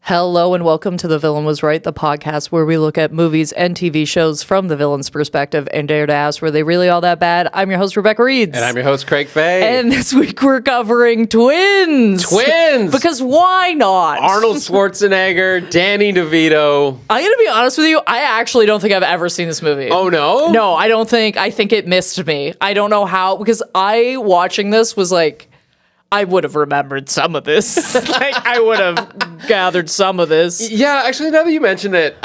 Hello and welcome to The Villain Was Right, the podcast where we look at movies and TV shows from the villain's perspective and dare to ask, were they really all that bad? I'm your host, Rebecca Reeds. And I'm your host, Craig Fay. And this week we're covering Twins! Because why not? Arnold Schwarzenegger, Danny DeVito. I'm going to be honest with you, I actually don't think I've ever seen this movie. Oh, no? No, I don't think. I think it missed me. I don't know how, because watching this was like, I would have remembered some of this. I would have gathered some of this. Yeah, actually, now that you mention it,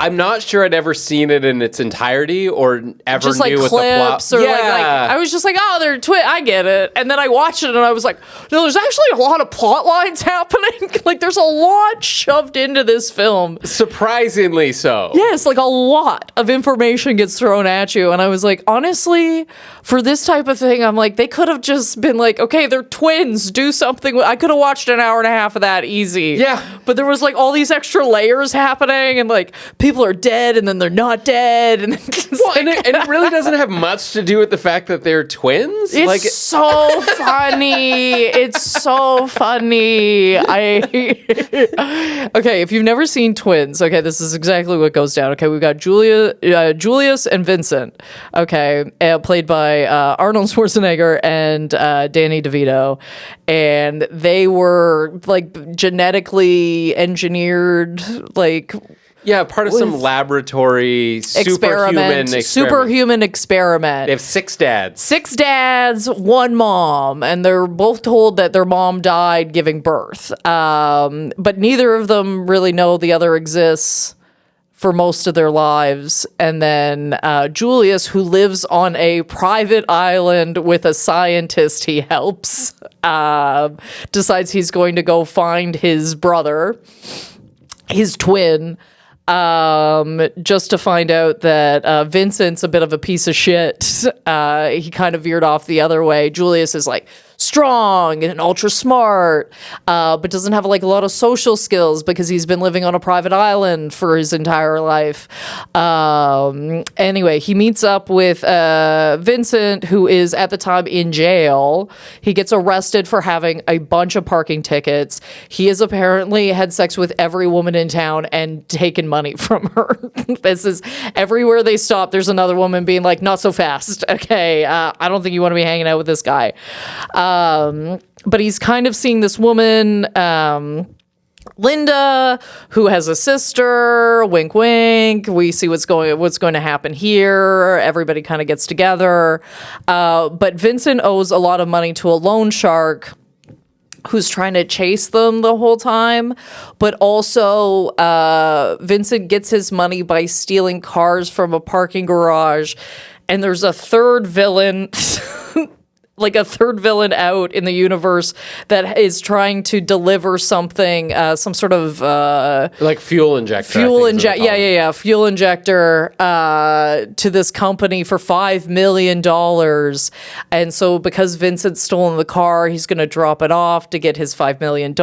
I'm not sure I'd ever seen it in its entirety or ever just knew what the plot. Or like I was just like, oh, they're twin. I get it. And then I watched it and I was like, no, there's actually a lot of plot lines happening. Like there's a lot shoved into this film. Surprisingly so. Yes, like a lot of information gets thrown at you. And I was like, honestly, for this type of thing, I'm like, they could have just been like, okay, they're twins. Do something. I could have watched an hour and a half of that easy. Yeah. But there was like all these extra layers happening and like people are dead and then they're not dead. And, and it really doesn't have much to do with the fact that they're twins. It's so funny. It's so funny. Okay, if you've never seen Twins, okay, this is exactly what goes down. Okay, we've got Julius and Vincent, okay, played by Arnold Schwarzenegger and Danny DeVito. And they were like genetically engineered, like... Yeah, part of some laboratory superhuman experiment. They have 6 dads. 6 dads, 1 mom, and they're both told that their mom died giving birth. But neither of them really know the other exists for most of their lives. And then Julius, who lives on a private island with a scientist he helps, decides he's going to go find his brother, his twin, just to find out that Vincent's a bit of a piece of shit. He kind of veered off the other way. Julius is like strong and ultra smart, but doesn't have like a lot of social skills because he's been living on a private island for his entire life. Anyway, he meets up with Vincent, who is at the time in jail. He gets arrested for having a bunch of parking tickets. He has apparently had sex with every woman in town and taken money from her. This is everywhere they stop. There's another woman being like, not so fast. Okay. I don't think you want to be hanging out with this guy. But he's kind of seeing this woman, Linda, who has a sister. Wink, wink. We see what's going to happen here. Everybody kind of gets together. But Vincent owes a lot of money to a loan shark who's trying to chase them the whole time. But also, Vincent gets his money by stealing cars from a parking garage. And there's a third villain like a third villain out in the universe that is trying to deliver something, some sort of like fuel injector. Fuel injector to this company for $5 million. And so because Vincent's stolen the car, he's going to drop it off to get his $5 million.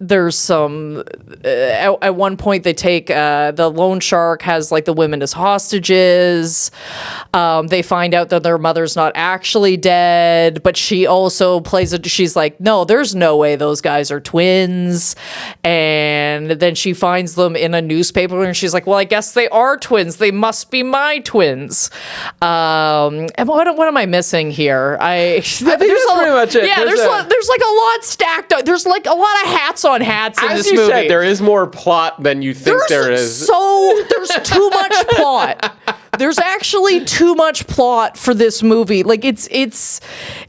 There's some at one point they take the loan shark has like the women as hostages. They find out that their mother's not actually dead, but she also she's like, no, there's no way those guys are twins. And then she finds them in a newspaper and she's like, well, I guess they are twins. They must be my twins. And what am I missing here? I think that's pretty much it. Yeah, there's like a lot stacked up. There's like a lot of hats on hats in this movie. As you said, there is more plot than you think there is. There's too much plot. There's actually too much plot for this movie. Like am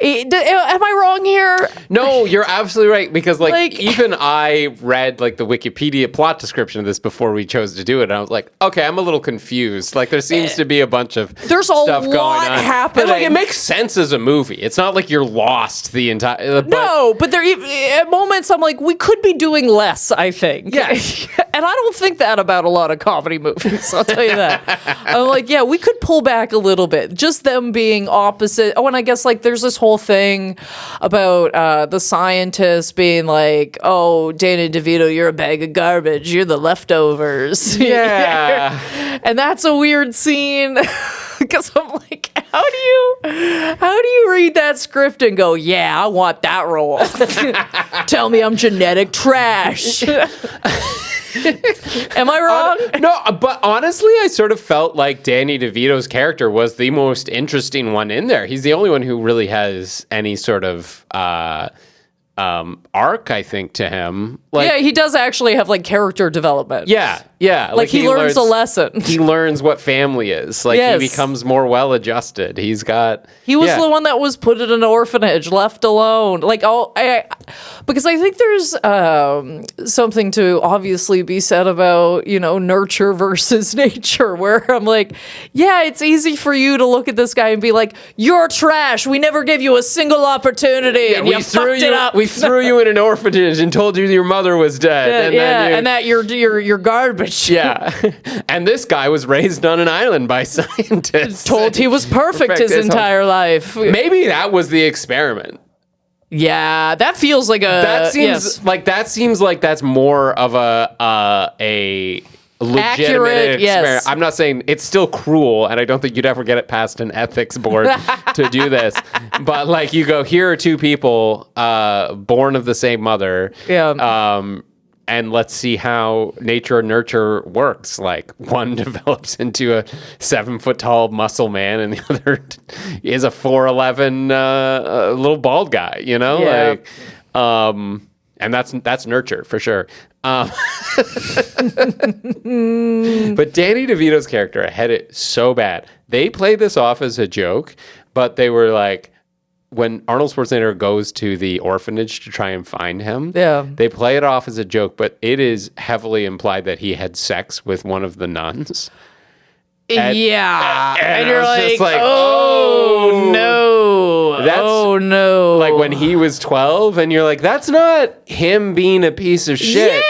I wrong here? No, you're absolutely right, because like even I read like the Wikipedia plot description of this before we chose to do it, and I was like, okay, I'm a little confused. Like there seems to be a bunch of stuff going on happening. And like it makes sense as a movie. It's not like you're lost the entire. No, but there at moments I'm like, we could be doing less, I think. Yeah. And I don't think that about a lot of comedy movies. I'll tell you that. I'm like, yeah, we could pull back a little bit. Just them being opposite. Oh, and I guess like there's this whole thing about the scientist being like, oh, Danny DeVito, you're a bag of garbage. You're the leftovers. Yeah. And that's a weird scene. Because I'm like, how do you read that script and go, yeah, I want that role? Tell me I'm genetic trash. Am I wrong? No, but honestly, I sort of felt like Danny DeVito's character was the most interesting one in there. He's the only one who really has any sort of arc, I think, to him. Like, yeah, he does actually have like character development. Yeah. Like he learns a lesson. He learns what family is. Like he becomes more well-adjusted. He was the one that was put in an orphanage, left alone. Like because I think there's something to obviously be said about, nurture versus nature, where I'm like, yeah, it's easy for you to look at this guy and be like, you're trash. We never gave you a single opportunity and you fucked it up. We threw you in an orphanage and told you your mother was dead. And that you're garbage. Yeah. And this guy was raised on an island by scientists. Told he was perfect his entire life. Maybe that was the experiment. Yeah, that feels like that seems like that's more of a legitimate experiment. I'm not saying it's still cruel, and I don't think you'd ever get it past an ethics board to do this. But like, you go, here are two people born of the same mother. Yeah. And let's see how nature and nurture works. Like, one develops into a 7-foot-tall muscle man, and the other is a 4'11" little bald guy. Yeah. And that's nurture for sure. But Danny DeVito's character, I had it so bad. They play this off as a joke, but they were like, when Arnold Schwarzenegger goes to the orphanage to try and find him, they play it off as a joke, but it is heavily implied that he had sex with one of the nuns. And you're like, oh no. Like when he was 12, and you're like, that's not him being a piece of shit.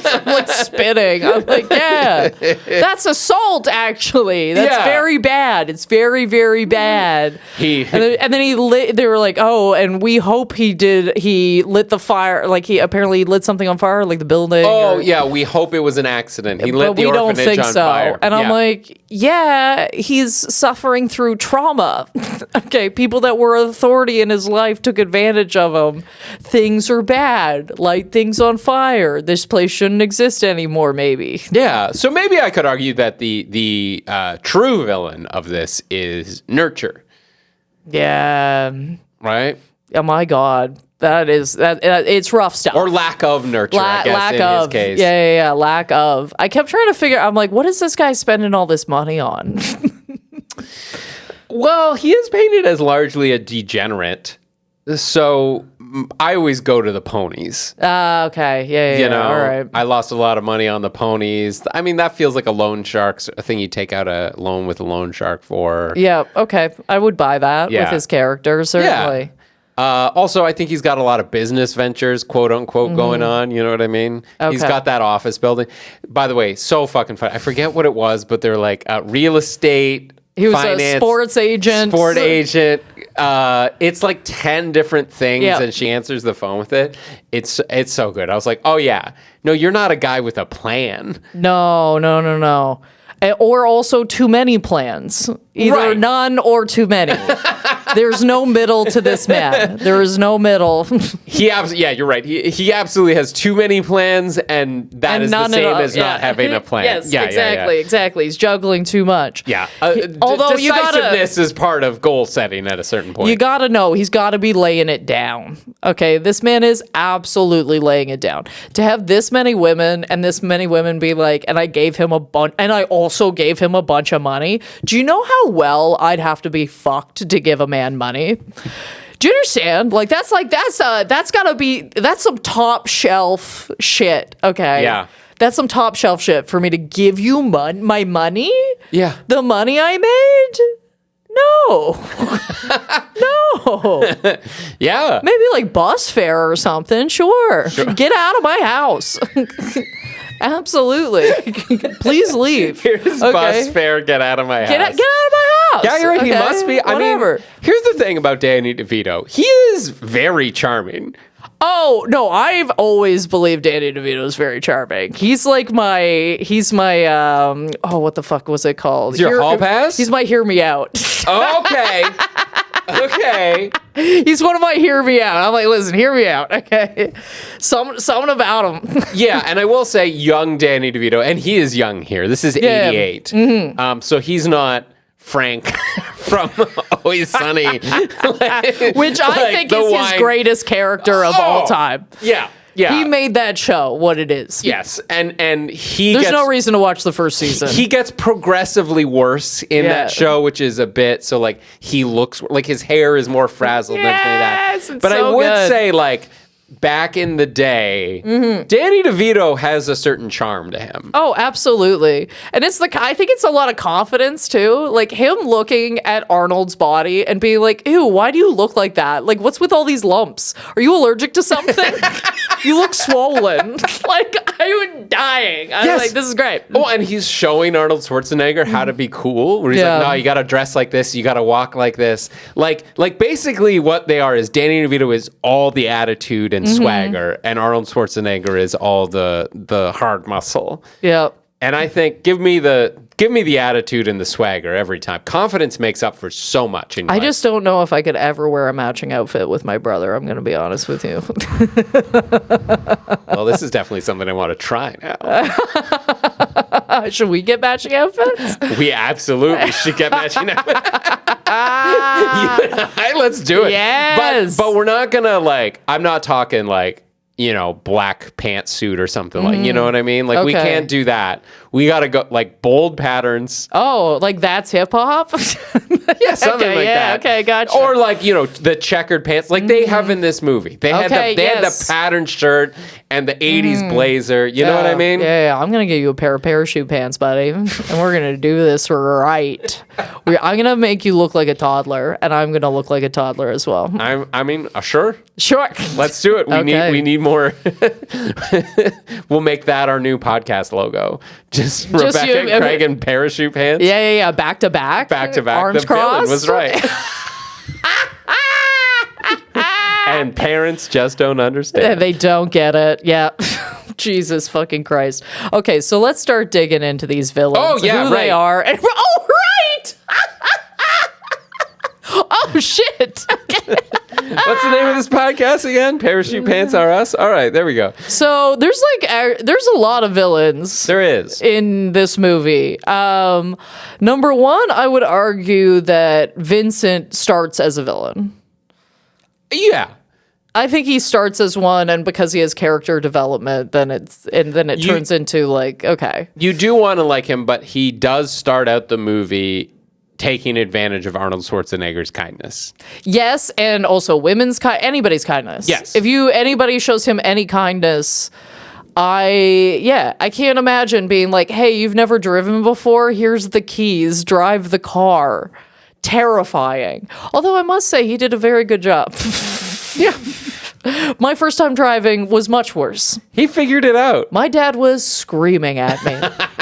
I'm like spitting. I'm like, yeah, that's assault. Actually, that's very bad. It's very, very bad. And then he lit. They were like, oh, and we hope he lit the fire. Like he apparently lit something on fire, like the building. Oh yeah, we hope it was an accident. He lit the orphanage on fire. And I'm like, yeah, he's suffering through trauma. Okay, people that were authority in his life took advantage of him. Things are bad. Light things on fire. This place shouldn't exist anymore, maybe. Yeah, so maybe I could argue that the true villain of this is nurture. Yeah. Right? Oh my God. It's rough stuff. Or lack of nurture, I guess, in his case. Yeah, lack of. I kept trying to figure, I'm like, what is this guy spending all this money on? Well, he is painted as largely a degenerate, so I always go to the ponies. Okay. Yeah, all right. I lost a lot of money on the ponies. I mean, that feels like a loan shark, a thing you take out a loan with a loan shark for. Yeah, okay. I would buy that with his character, certainly. Yeah. Also, I think he's got a lot of business ventures, quote unquote, going on. You know what I mean? Okay. He's got that office building. By the way, so fucking fun. I forget what it was, but they're like real estate. He was finance, a sports agent. It's like 10 different things, and she answers the phone with it. It's so good. I was like, oh yeah, no, you're not a guy with a plan. No. Or also too many plans. Either none or too many. There's no middle to this man. There is no middle. You're right. He absolutely has too many plans, and that is the same as not having a plan. Yes, exactly. He's juggling too much. Yeah. Although decisiveness is part of goal setting at a certain point. You gotta know, he's gotta be laying it down. Okay, this man is absolutely laying it down. To have this many women, and this many women be like, and I gave him a bunch, and I also gave him a bunch of money. Do you know how well I'd have to be fucked to give a man money? Do you understand? Like that's some top shelf shit. Okay. Yeah. That's some top shelf shit for me to give you my money. Yeah. The money I made. No. Yeah. Maybe like bus fare or something. Sure. Get out of my house. Absolutely. Please leave. Here's bus fare. Get out of my house. Get out of my house. Yeah, you're right. Okay? He must be. Whatever. I mean, here's the thing about Danny DeVito. He is very charming. Oh, no, I've always believed Danny DeVito is very charming. He's my, what the fuck was it called? Is your hall pass? He's my hear me out. Okay. Okay. He's one of my hear me out. I'm like, listen, hear me out. Okay. Something about him. Yeah, and I will say young Danny DeVito, and he is young here. This is 88. Mm-hmm. So he's not Frank from Always Sunny. Which I think is his greatest character of all time. Yeah. Yeah. He made that show what it is. Yes. And There's no reason to watch the first season. He gets progressively worse in that show, which is a bit so like he looks like his hair is more frazzled than that. But I would say like back in the day, Danny DeVito has a certain charm to him. Oh, absolutely. And I think it's a lot of confidence too. Like him looking at Arnold's body and being like, ew, why do you look like that? Like, what's with all these lumps? Are you allergic to something? You look swollen. Like, I'm dying. I'm like, this is great. Oh, and he's showing Arnold Schwarzenegger how to be cool. Where he's like, no, you got to dress like this. You got to walk like this. Like basically what they are is Danny DeVito is all the attitude and swagger, and Arnold Schwarzenegger is all the hard muscle. Yeah. And I think give me the attitude and the swagger every time. Confidence makes up for so much in life. I just don't know if I could ever wear a matching outfit with my brother. I'm going to be honest with you. Well, this is definitely something I want to try now. Should we get matching outfits? We absolutely should get matching outfits. Let's do it. Yes. But we're not going to I'm not talking black pantsuit or something like, you know what I mean? Like we can't do that. We got to go bold patterns. Oh, like that's hip hop? Yeah, something like that. Okay, gotcha. Or the checkered pants like they have in they had the patterned shirt and the 80s blazer. You know what I mean? Yeah. I'm going to give you a pair of parachute pants, buddy. And we're going to do this right. I'm going to make you look like a toddler, and I'm going to look like a toddler as well. Sure. Sure. Let's do it. We need more. We'll make that our new podcast logo. Just Rebecca and Craig in parachute pants. Yeah. Back to back. Arms crossed. Was right. And parents just don't understand. They don't get it. Yeah. Jesus fucking Christ. Okay, so let's start digging into these villains. Oh, yeah, who they are. And, right! Oh, shit. What's the name of this podcast again? Parachute Pants Are Us? All right, there we go. So there's a lot of villains. There is. In this movie. Number one, I would argue that Vincent starts as a villain. Yeah. I think he starts as one, and because he has character development, then it turns into okay. You do want to like him, but he does start out the movie taking advantage of Arnold Schwarzenegger's kindness. Yes, and also anybody's kindness. Yes. If anybody shows him any kindness, I can't imagine being like, hey, you've never driven before? Here's the keys, drive the car. Terrifying. Although I must say he did a very good job. Yeah. My first time driving was much worse. He figured it out. My dad was screaming at me.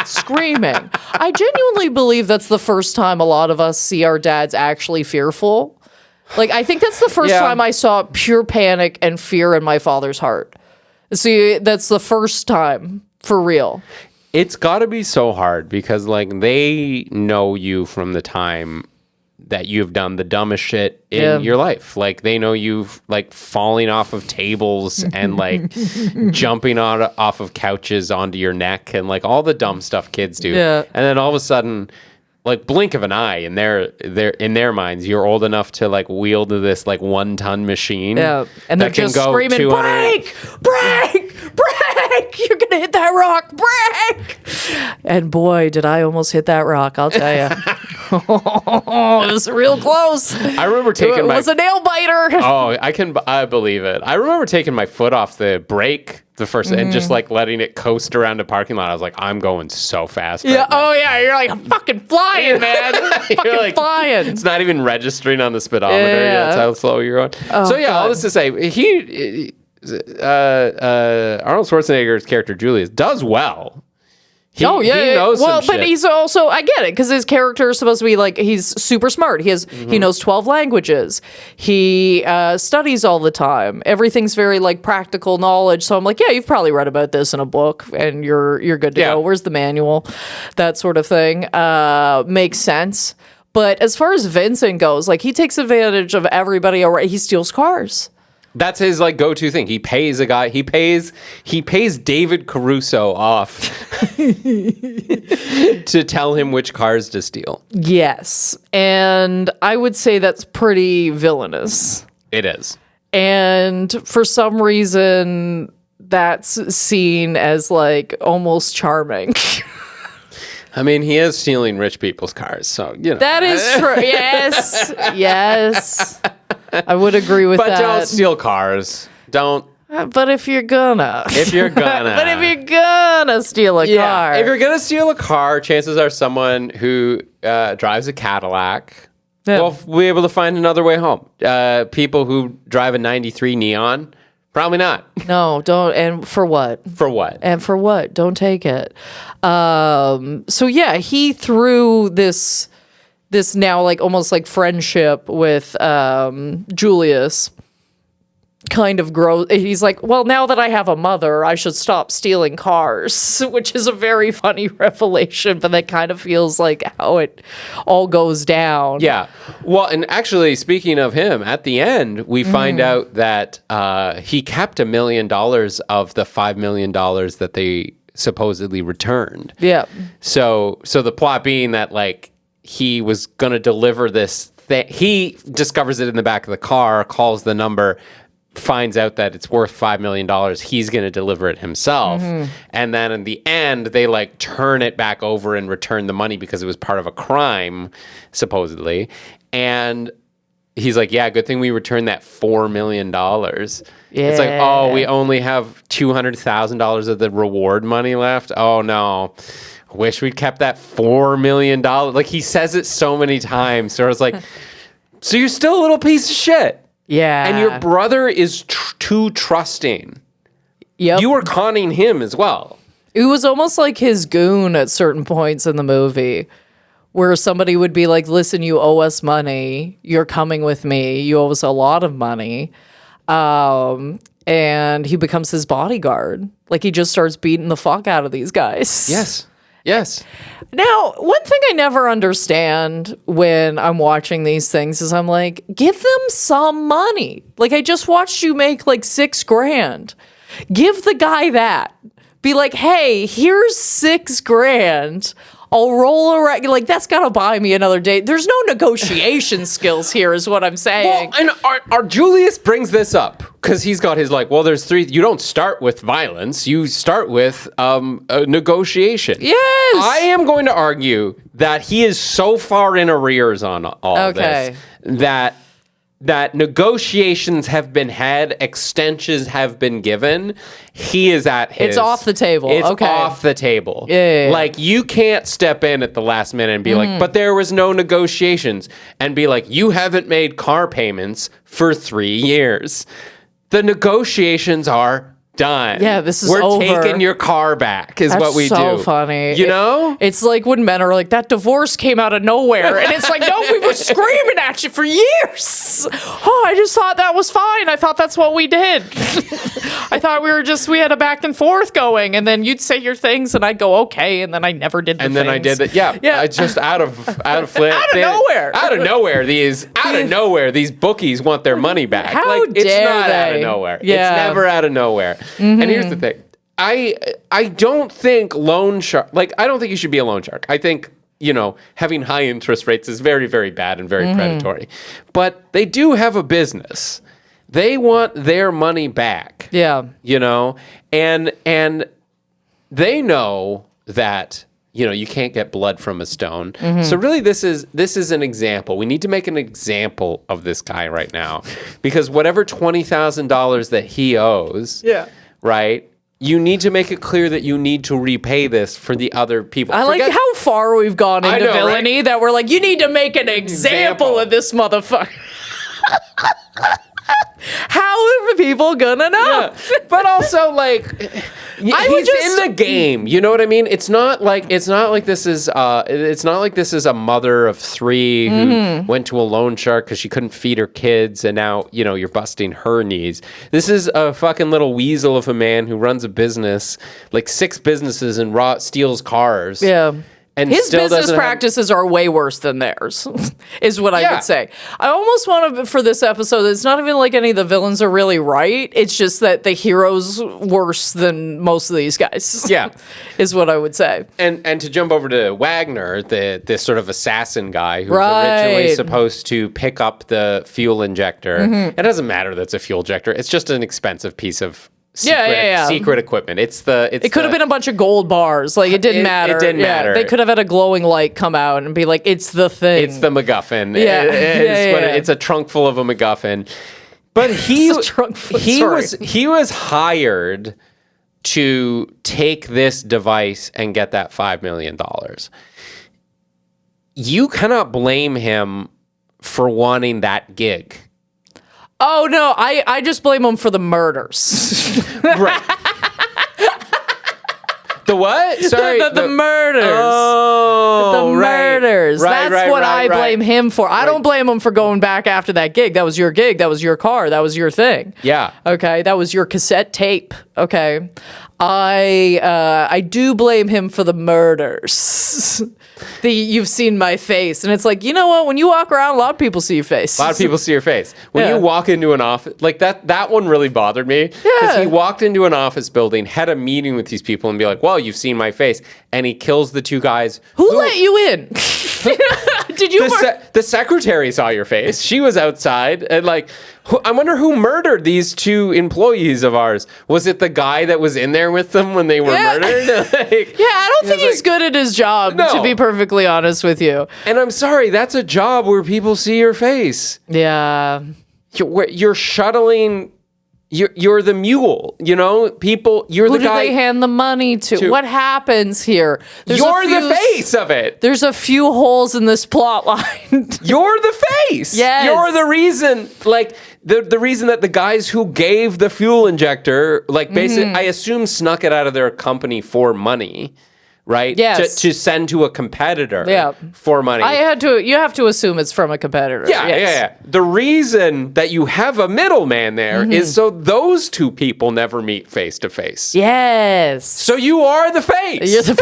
Screaming. I genuinely believe that's the first time a lot of us see our dads actually fearful. I think that's the first time I saw pure panic and fear in my father's heart. See, that's the first time, for real. It's got to be so hard because, they know you from the time that you've done the dumbest shit in your life. They know you've falling off of tables and jumping off of couches onto your neck and all the dumb stuff kids do. Yeah. And then all of a sudden, blink of an eye in their minds, you're old enough to wield this 1-ton machine. Yeah. And they're just screaming, break! You're gonna hit that rock, break! And boy, did I almost hit that rock, I'll tell you. It was real close. I remember taking it was a nail biter. Oh, I believe it. I remember taking my foot off the brake the first and just letting it coast around a parking lot. I was like, I'm going so fast. Yeah. Right now. Oh yeah. You're fucking flying, man. Fucking flying. It's not even registering on the speedometer. Yeah. That's how slow you're going. Oh, so all this to say, Arnold Schwarzenegger's character Julius does well. He knows well, some but shit. he's also, I get it, because his character is supposed to be like, he's super smart. He knows 12 languages. He studies all the time. Everything's very like practical knowledge. So I'm like, yeah, you've probably read about this in a book, and you're good to go. Where's the manual? That sort of thing makes sense. But as far as Vincent goes, like he takes advantage of everybody. He steals cars. That's his like go-to thing. He pays a guy. He pays David Caruso off to tell him which cars to steal. Yes, and I would say that's pretty villainous. It is. And for some reason, that's seen as like almost charming. I mean, he is stealing rich people's cars, so you know. That is true. Yes. I would agree with that. But don't steal cars. Don't. But if you're gonna. But if you're gonna steal a car. If you're gonna steal a car, chances are someone who drives a Cadillac will be able to find another way home. People who drive a 93 Neon, probably not. No, don't. And for what? For what? And for what? Don't take it. So yeah, he threw this now like almost like friendship with Julius kind of grows. He's like, well, now that I have a mother, I should stop stealing cars, which is a very funny revelation, but that kind of feels like how it all goes down. Yeah. Well, and actually, speaking of him, at the end, we find out that he kept $1 million of the $5 million that they supposedly returned. Yeah. So the plot being that like he was going to deliver this thing. He discovers it in the back of the car, calls the number, finds out that it's worth $5 million. He's going to deliver it himself. And then in the end, they like turn it back over and return the money because it was part of a crime, supposedly. And he's like, yeah, good thing we returned that $4 million. Yeah. It's like, oh, we only have $200,000 of the reward money left. Oh, no. Wish we'd kept that $4 million. Like, he says it so many times. So I was like, so you're still a little piece of shit. Yeah. And your brother is too trusting. Yep. You were conning him as well. It was almost like his goon at certain points in the movie where somebody would be like, listen, you owe us money. You're coming with me. You owe us a lot of money. And he becomes his bodyguard. Like, he just starts beating the fuck out of these guys. Yes. Now, one thing I never understand when I'm watching these things is I'm like, give them some money. Like, I just watched you make like $6,000. Give the guy that. Be like, hey, here's $6,000. I'll roll around. Like, that's got to buy me another date. There's no negotiation skills here is what I'm saying. Well, and our Julius brings this up because he's got his like, well, there's three. You don't start with violence. You start with a negotiation. Yes. I am going to argue that he is so far in arrears on all of this that negotiations have been had, extensions have been given. He is at his... It's off the table. It's okay. off the table. Yeah. Like, you can't step in at the last minute and be like, but there was no negotiations. And be like, you haven't made car payments for 3 years. The negotiations are done. Yeah, this is We're over. taking your car back is what we do. That's so funny. You know? It's like when men are like, that divorce came out of nowhere. And it's like, no, we were screaming at you for years. Oh, I just thought that was fine. I thought that's what we did. I thought we had a back and forth going. And then you'd say your things and I'd go, okay. And then I never did the things. And then I did that. Yeah. It's just out of flip. Out of nowhere. These bookies want their money back. How like, it's dare not they? out of nowhere. Yeah. It's never out of nowhere. And here's the thing. I don't think loan shark, like, I don't think you should be a loan shark. I think, you know, having high interest rates is very, very bad and very predatory. But they do have a business. They want their money back. Yeah. You know, and they know that, you know, you can't get blood from a stone. So really this is an example. We need to make an example of this guy right now, because whatever $20,000 that he owes, right? You need to make it clear that you need to repay this for the other people. I like how far we've gone into villainy, right? That we're like, you need to make an example of this motherfucker. How people gonna know? But also, like, he's in the game. You know what I mean? It's not like this is a mother of 3 who went to a loan shark because she couldn't feed her kids, and now you're busting her knees. This is a fucking little weasel of a man who runs a business, like 6 businesses, and steals cars. Yeah. And his business practices are way worse than theirs, is what I would say. I almost want to, for this episode, it's not even like any of the villains are really right. It's just that the hero's worse than most of these guys. Yeah. Is what I would say. And to jump over to Wagner, this sort of assassin guy who was originally supposed to pick up the fuel injector. It doesn't matter that it's a fuel injector. It's just an expensive piece of secret equipment. It could have been a bunch of gold bars. Like, it didn't matter. It didn't matter. They could have had a glowing light come out and be like, it's the thing. It's the MacGuffin. Yeah. It's a trunk full of a MacGuffin. But he was hired to take this device and get that $5 million. You cannot blame him for wanting that gig. Oh, no, I just blame him for the murders. Right. The what? Sorry. The murders. Oh, the murders. Right, That's what I blame him for. I don't blame him for going back after that gig. That was your gig. That was your car. That was your thing. Yeah. Okay. That was your cassette tape. Okay. I do blame him for the murders. You've seen my face, and it's like, you know what? When you walk around, a lot of people see your face. A lot of people see your face. When you walk into an office, like that one really bothered me. Because he walked into an office building, had a meeting with these people, and be like, well, you've seen my face. And he kills the 2 guys. Who let you in? Did you? The secretary saw your face. She was outside, and like, I wonder who murdered these 2 employees of ours. Was it the guy that was in there with them when they were murdered? I don't think he's good at his job, to be perfectly honest with you. And I'm sorry, that's a job where people see your face. Yeah. You're shuttling. You're the mule, people. You're the guy. Who do they hand the money to? What happens here? You're the face of it. There's a few holes in this plot line. You're the face. Yes. You're the reason. Like the reason that the guys who gave the fuel injector, like basically, I assume, snuck it out of their company for money. Right? Yes. To send to a competitor for money. You have to assume it's from a competitor. Yeah. The reason that you have a middleman there is so those 2 people never meet face to face. Yes. So you are the face. You're the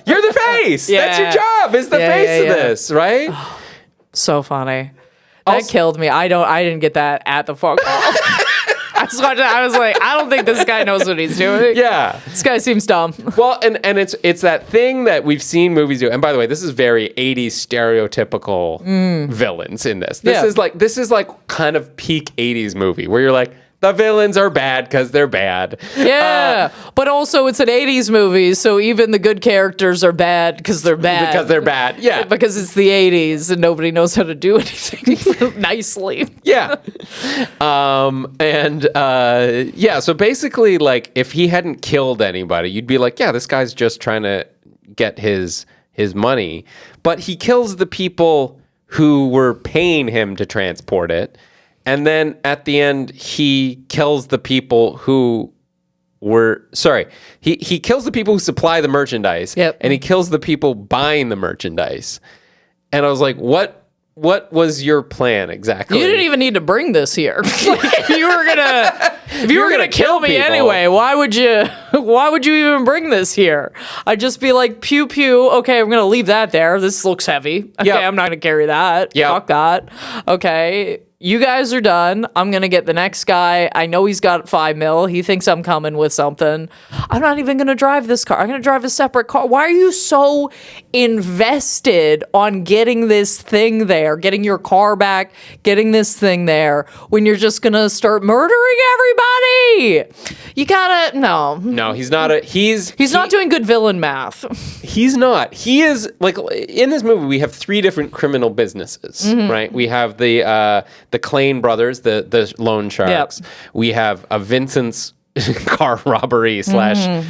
You're the face. That's your job, is the face of this, right? Oh, so funny. That killed me. I didn't get that at the phone call. I was like, I don't think this guy knows what he's doing. Yeah. This guy seems dumb. Well, and it's that thing that we've seen movies do. And by the way, this is very 80s stereotypical villains in this. This is like kind of peak 80s movie where you're like, the villains are bad because they're bad. Yeah. But also it's an 80s movie, so even the good characters are bad because they're bad. Because they're bad. Yeah. Because it's the 80s and nobody knows how to do anything nicely. Yeah. So basically, like, if he hadn't killed anybody, you'd be like, yeah, this guy's just trying to get his money. But he kills the people who were paying him to transport it. And then at the end, he kills the people who were... Sorry. He kills the people who supply the merchandise. Yep. And he kills the people buying the merchandise. And I was like, what was your plan exactly? You didn't even need to bring this here. If you were gonna kill me people anyway, why would you even bring this here? I'd just be like, pew pew, okay, I'm gonna leave that there. This looks heavy. Okay, I'm not gonna carry that. Fuck that. Okay. You guys are done. I'm going to get the next guy. I know he's got $5 million. He thinks I'm coming with something. I'm not even going to drive this car. I'm going to drive a separate car. Why are you so invested on getting this thing there, getting your car back, getting this thing there, when you're just going to start murdering everybody? You gotta, no. No, he's not he's not doing good villain math. He's not. He is, like, in this movie, we have 3 different criminal businesses, right? We have the Klain brothers, the loan sharks. Yep. We have Vincent's car robbery slash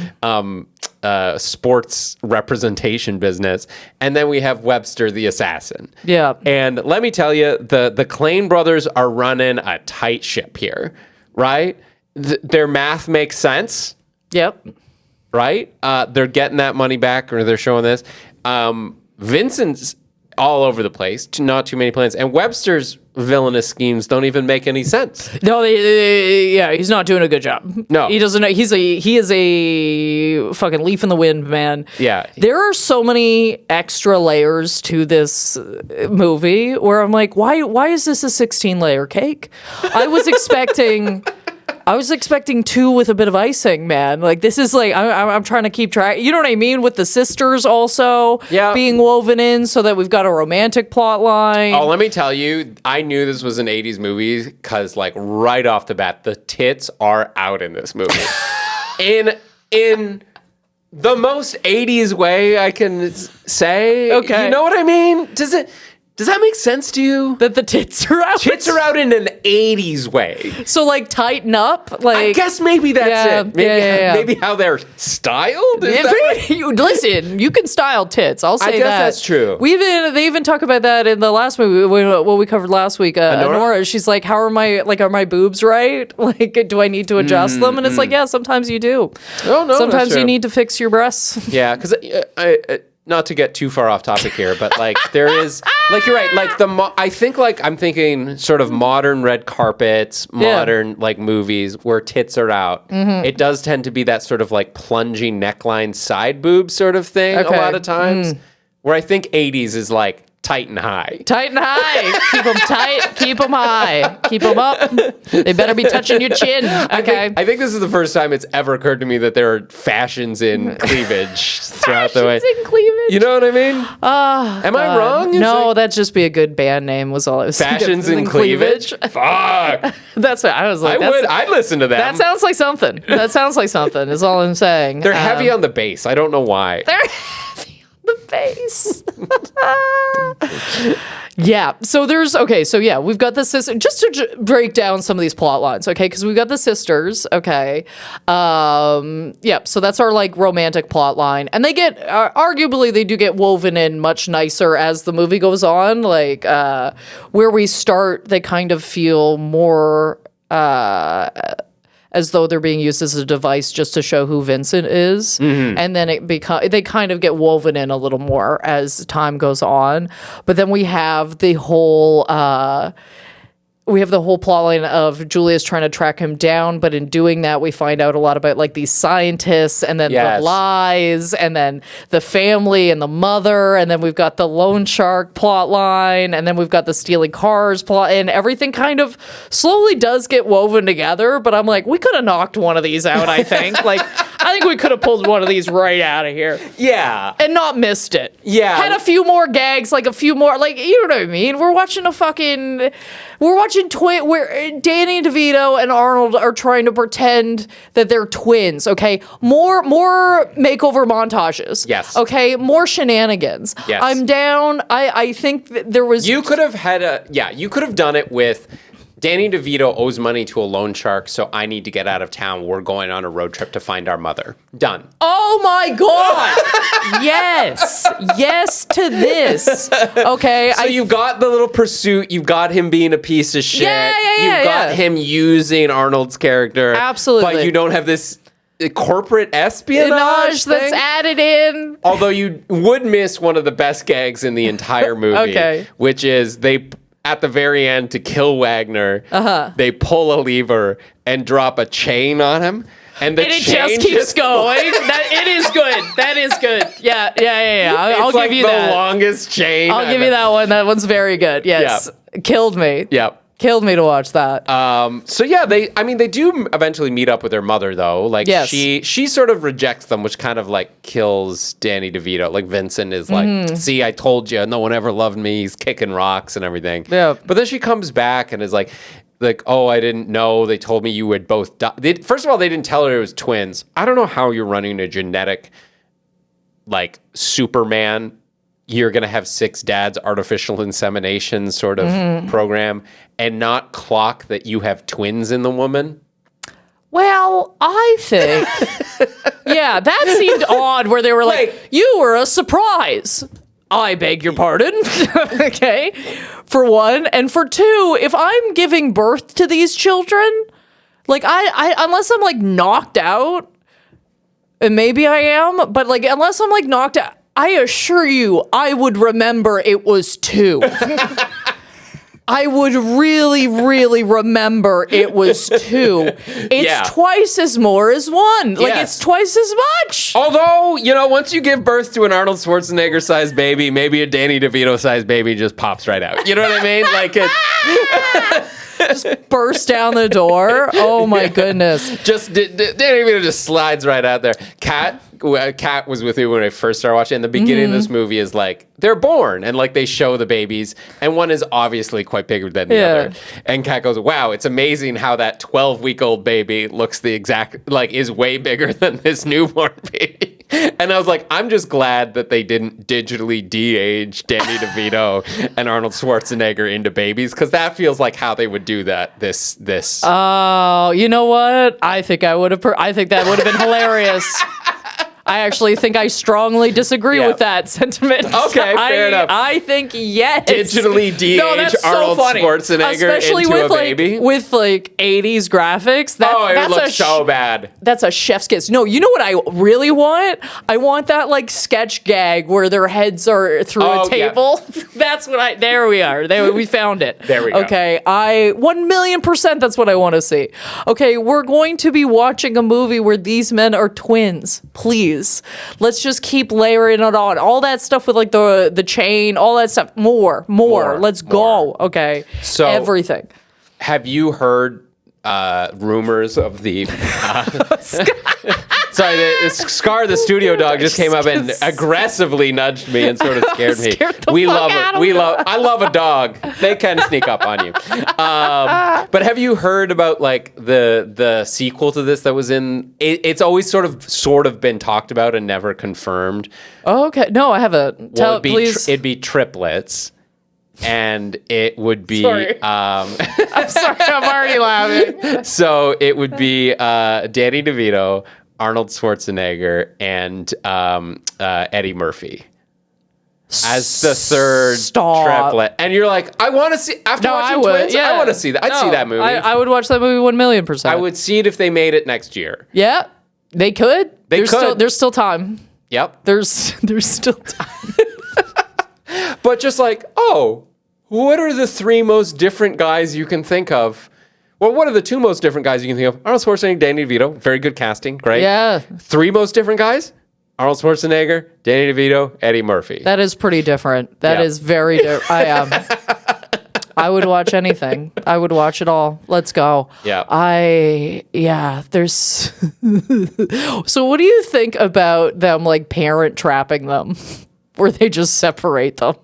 sports representation business. And then we have Webster the assassin. Yeah. And let me tell you, the Klain brothers are running a tight ship here, right? Their math makes sense. Yep. Right? They're getting that money back, or they're showing this. Vincent's all over the place, not too many plans. And Webster's villainous schemes don't even make any sense. No, he's not doing a good job. No. He doesn't know. He is a fucking leaf in the wind, man. Yeah. There are so many extra layers to this movie where I'm like, why is this a 16-layer cake? I was expecting 2 with a bit of icing, man. Like, this is like, I'm trying to keep track. You know what I mean? With the sisters also being woven in so that we've got a romantic plot line. Oh, let me tell you, I knew this was an 80s movie because, like, right off the bat, the tits are out in this movie. in the most 80s way I can say. Okay. You know what I mean? Does that make sense to you? That the tits are out? Tits are out in an 80s way. So, like, tighten up? Like, I guess maybe that's it. Maybe how they're styled? Listen, you can style tits. I'll say that. I guess that's true. They even talk about that in the last movie, what we covered last week. Honora, she's like, are my boobs right? Like, do I need to adjust them? And it's like, yeah, sometimes you do. Oh, no, sometimes you need to fix your breasts. Yeah, because not to get too far off topic here, but like there is, like you're right, like I think like I'm thinking sort of modern red carpets, modern like movies where tits are out. Mm-hmm. It does tend to be that sort of like plunging neckline side boob sort of thing a lot of times. Where I think 80s is like tight and high. Tight and high. Keep them tight. Keep them high. Keep them up. They better be touching your chin. Okay. I think this is the first time it's ever occurred to me that there are fashions in cleavage throughout the way. Fashions in cleavage. You know what I mean? Am I wrong? No, that'd just be a good band name. Was all I was thinking. Fashions in cleavage. Fuck. That's what I was like. I'd listen to that. That sounds like something. Is all I'm saying. They're heavy on the bass. I don't know why. They're heavy on the bass. Yeah. So we've got the sister. Just to break down some of these plot lines, okay? Because we've got the sisters, okay? So that's our like romantic plot line, and they get arguably they do get woven in much nicer as the movie goes on. Like where we start, they kind of feel more as though they're being used as a device just to show who Vincent is. Mm-hmm. And then they kind of get woven in a little more as time goes on. But then we have the whole plot line of Julia's trying to track him down, but in doing that, we find out a lot about like these scientists, and then the lies, and then the family and the mother, and then we've got the loan shark plot line, and then we've got the stealing cars plot, and everything kind of slowly does get woven together. But I'm like, we could have knocked one of these out. I think I think we could have pulled one of these right out of here. Yeah, and not missed it. Yeah, had a few more gags, like a few more, like, you know what I mean. We're watching where Danny DeVito and Arnold are trying to pretend that they're twins, okay? More makeover montages. Yes. Okay? More shenanigans. Yes. I'm down. I think that there was... You could have done it with... Danny DeVito owes money to a loan shark, so I need to get out of town. We're going on a road trip to find our mother. Done. Oh my God! Yes. Yes to this. Okay. So you've got the little pursuit. You've got him being a piece of shit. You've got him using Arnold's character. Absolutely. But you don't have this corporate espionage that's added in. Although you would miss one of the best gags in the entire movie, which is at the very end, to kill Wagner, they pull a lever and drop a chain on him. And it just keeps going. It is good. That is good. Yeah. I'll give you that. It's the longest chain. I'll give you that one. That one's very good. Yes. Yep. Killed me. Yep. Killed me to watch that. They do eventually meet up with their mother, though. Like, she sort of rejects them, which kind of like kills Danny DeVito. Like, Vincent is like, see, I told you, no one ever loved me. He's kicking rocks and everything. Yeah. But then she comes back and is like, oh, I didn't know. They told me you would both die. First of all, they didn't tell her it was twins. I don't know how you're running a genetic, like, Superman. You're going to have 6 dads artificial insemination sort of program and not clock that you have twins in the woman. Well, I think, yeah, that seemed odd where they were like, you were a surprise. I beg your pardon. Okay. For one. And for two, if I'm giving birth to these children, like I unless I'm like knocked out, and maybe I am, but like unless I'm like knocked out, I assure you I would remember it was 2. I would really, really remember it was 2. It's twice as more as 1. Like, it's twice as much. Although, once you give birth to an Arnold Schwarzenegger-sized baby, maybe a Danny DeVito-sized baby just pops right out. You know what I mean? Like, it... just burst down the door. Oh, my goodness. Danny DeVito just slides right out there. Kat was with me when I first started watching. And the beginning of this movie is like, they're born. And like, they show the babies. And one is obviously quite bigger than the other. And Kat goes, wow, it's amazing how that 12-week-old baby looks the exact, like, is way bigger than this newborn baby. And I was like, I'm just glad that they didn't digitally de-age Danny DeVito and Arnold Schwarzenegger into babies, because that feels like how they would do that. This. Oh, you know what? I think that would have been hilarious. I actually think I strongly disagree with that sentiment. Okay, fair enough. I think yes. Digitally de-age Arnold Schwarzenegger especially into with a baby? with like 80s graphics. It would look so bad. That's a chef's kiss. No, you know what I really want? I want that like sketch gag where their heads are through a table. Yeah. That's what there we are. We found it. There we go. Okay, 1,000,000% that's what I want to see. Okay, we're going to be watching a movie where these men are twins. Please. Let's just keep layering it on. All that stuff with like the chain, all that stuff. More. Let's go. Okay. So everything. Have you heard rumors of the sorry, Scar the studio dog just came up and aggressively nudged me and sort of scared me. I love a dog. They can sneak up on you. But have you heard about like the sequel to this that was in? It's always sort of been talked about and never confirmed. Oh, okay, no, I haven't. Please. It'd be triplets. And it would be I'm sorry, I'm already laughing. So it would be Danny DeVito, Arnold Schwarzenegger, and Eddie Murphy as the third triplet. And you're like, I want to see, after watching Twins, I want to see that. I'd see that movie. I would watch that movie 1,000,000%. I would see it if they made it next year. Yeah, they could. There's still time. Yep. There's still time. But just like, what are the 3 most different guys you can think of? Well, what are the 2 most different guys you can think of? Arnold Schwarzenegger, Danny DeVito. Very good casting. Great. Yeah. 3 most different guys? Arnold Schwarzenegger, Danny DeVito, Eddie Murphy. That is pretty different. That is very different. I would watch anything. I would watch it all. Let's go. Yeah. There's... So what do you think about them, like, parent trapping them? Where they just separate them?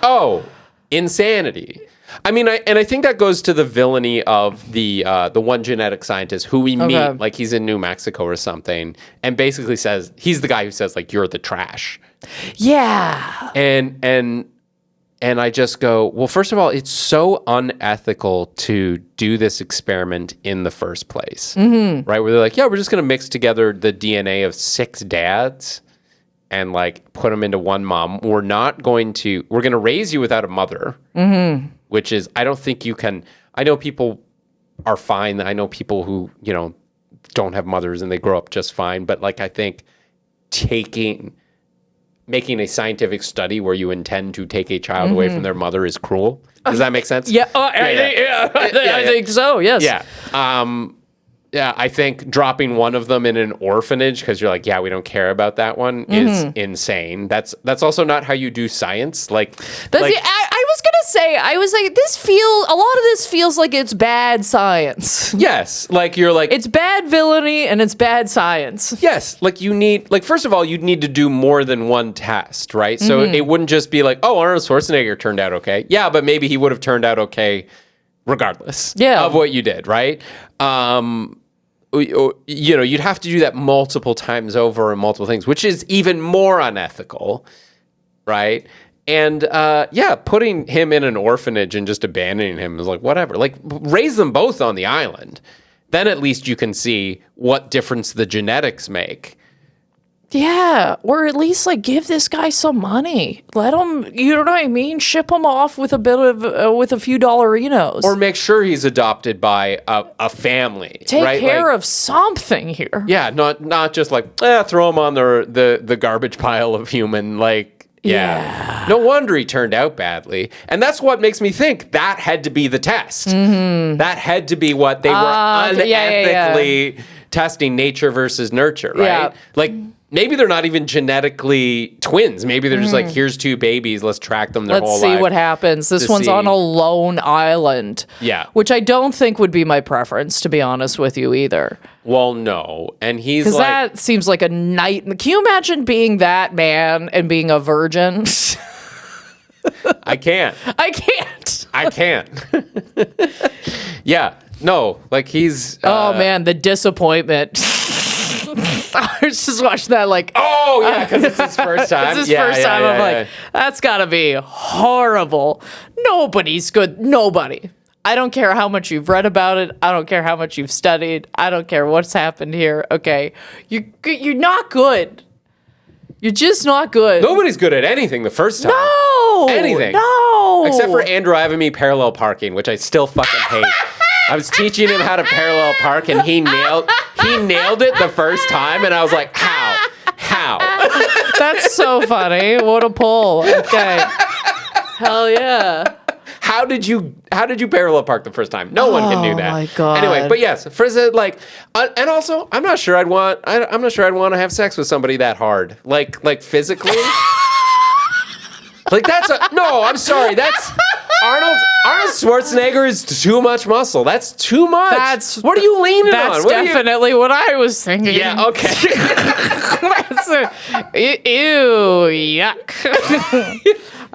Oh, insanity. I mean, I think that goes to the villainy of the one genetic scientist who we meet, like he's in New Mexico or something, and basically says, he's the guy who says, like, you're the trash. Yeah. And I just go, well, first of all, it's so unethical to do this experiment in the first place, right? Where they're like, yeah, we're just going to mix together the DNA of 6 dads and like put them into one mom. We're going to raise you without a mother, which is, I don't think you can. I know people are fine. I know people who, don't have mothers and they grow up just fine. But like, I think making a scientific study where you intend to take a child away from their mother is cruel. Does that make sense? Yeah. I think so. Yes. Yeah. Yeah, I think dropping one of them in an orphanage because you're like, yeah, we don't care about that one is insane. That's also not how you do science. I was gonna say, I was like, a lot of this feels like it's bad science. Yes, like you're like, it's bad villainy and it's bad science. Yes, like you need, like first of all, you'd need to do more than one test, right? So it wouldn't just be like, oh, Arnold Schwarzenegger turned out okay. Yeah, but maybe he would have turned out okay regardless of what you did, right? You'd have to do that multiple times over and multiple things, which is even more unethical, right? And putting him in an orphanage and just abandoning him is like, whatever. Like, raise them both on the island. then at least you can see what difference the genetics make. Yeah, or at least like give this guy some money. Let him, you know what I mean? Ship him off with a bit of with a few dollarinos, Or make sure he's adopted by a family. take right? care of something here. Yeah, not just like throw him on the garbage pile of human. Like, yeah. No wonder he turned out badly, and that's what makes me think that had to be the test. That had to be what they were unethically testing, nature versus nurture, right? Yeah. Like. Maybe they're not even genetically twins. Maybe they're just like, here's two babies. Let's track them their whole life. Let's see what happens. This one's on a lone island. Yeah. Which I don't think would be my preference, to be honest with you, either. Well, no. And he's Because like... that seems like a night... Can you imagine being that man and being a virgin? I can't. I can't. I can't. Yeah. No. Like, he's... oh, man. The disappointment. I was just watching that like... Oh, yeah, because it's his first time. It's his first time. I'm like, that's got to be horrible. Nobody's good. Nobody. I don't care how much you've read about it. I don't care how much you've studied. I don't care what's happened here. Okay. You're not good. You're just not good. Nobody's good at anything the first time. No. Anything. No. Except for Andrew Ivimey parallel parking, which I still fucking hate. I was teaching him how to parallel park, and he nailed it the first time, and I was like, how? That's so funny. What a pull. Okay. Hell yeah. How did you parallel park the first time? No one can do that. Oh my God. Anyway, but yes, for like, and also, I'm not sure I'd want to have sex with somebody that hard, like physically. Like I'm sorry, that's Arnold Schwarzenegger is too much muscle. That's too much. What are you leaning on? That's definitely what I was thinking. Yeah, okay. Ew, yuck.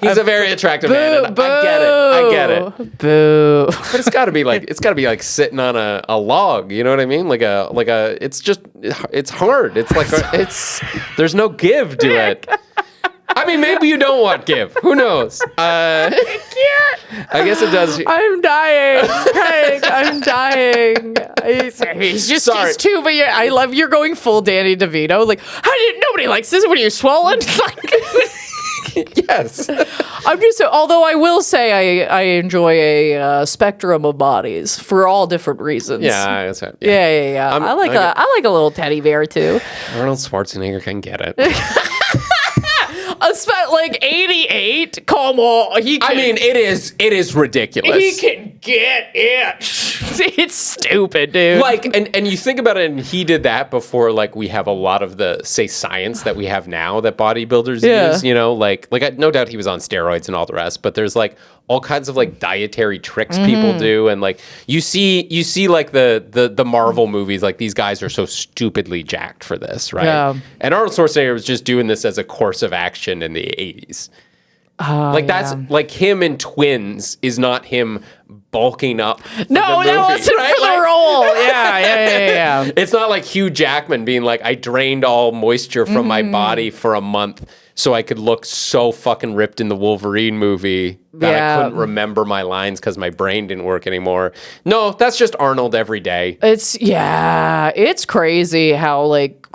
He's a very attractive man. And I get it. Boo. But it's got to be like sitting on a log. You know what I mean? Like a. It's hard. It's like there's no give to it. I mean, maybe you don't want give. Who knows? I can't. I guess it does. I'm dying, Craig. I'm dying. He's just Sorry. He's too. But yeah, I love you're going full Danny DeVito. Like, nobody likes this when you're swollen. Yes. I'm just. Although I will say I enjoy a spectrum of bodies for all different reasons. Yeah, that's right. Yeah. I like a little teddy bear too. Arnold Schwarzenegger can get it. Like 88. Come on, it is ridiculous. He can get it. It's stupid, dude. Like, and you think about it, and he did that before. Like, we have a lot of the science that we have now that bodybuilders use. You know, like no doubt he was on steroids and all the rest. But there's like all kinds of like dietary tricks people do, and like you see like the Marvel movies. Like these guys are so stupidly jacked for this, right? Yeah. And Arnold Schwarzenegger was just doing this as a course of action in the 80s. That's like him in Twins is not him bulking up. No, it's right? For the role. Yeah. It's not like Hugh Jackman being like, I drained all moisture from my body for a month so I could look so fucking ripped in the Wolverine movie that I couldn't remember my lines because my brain didn't work anymore. No, that's just Arnold every day. It's crazy how like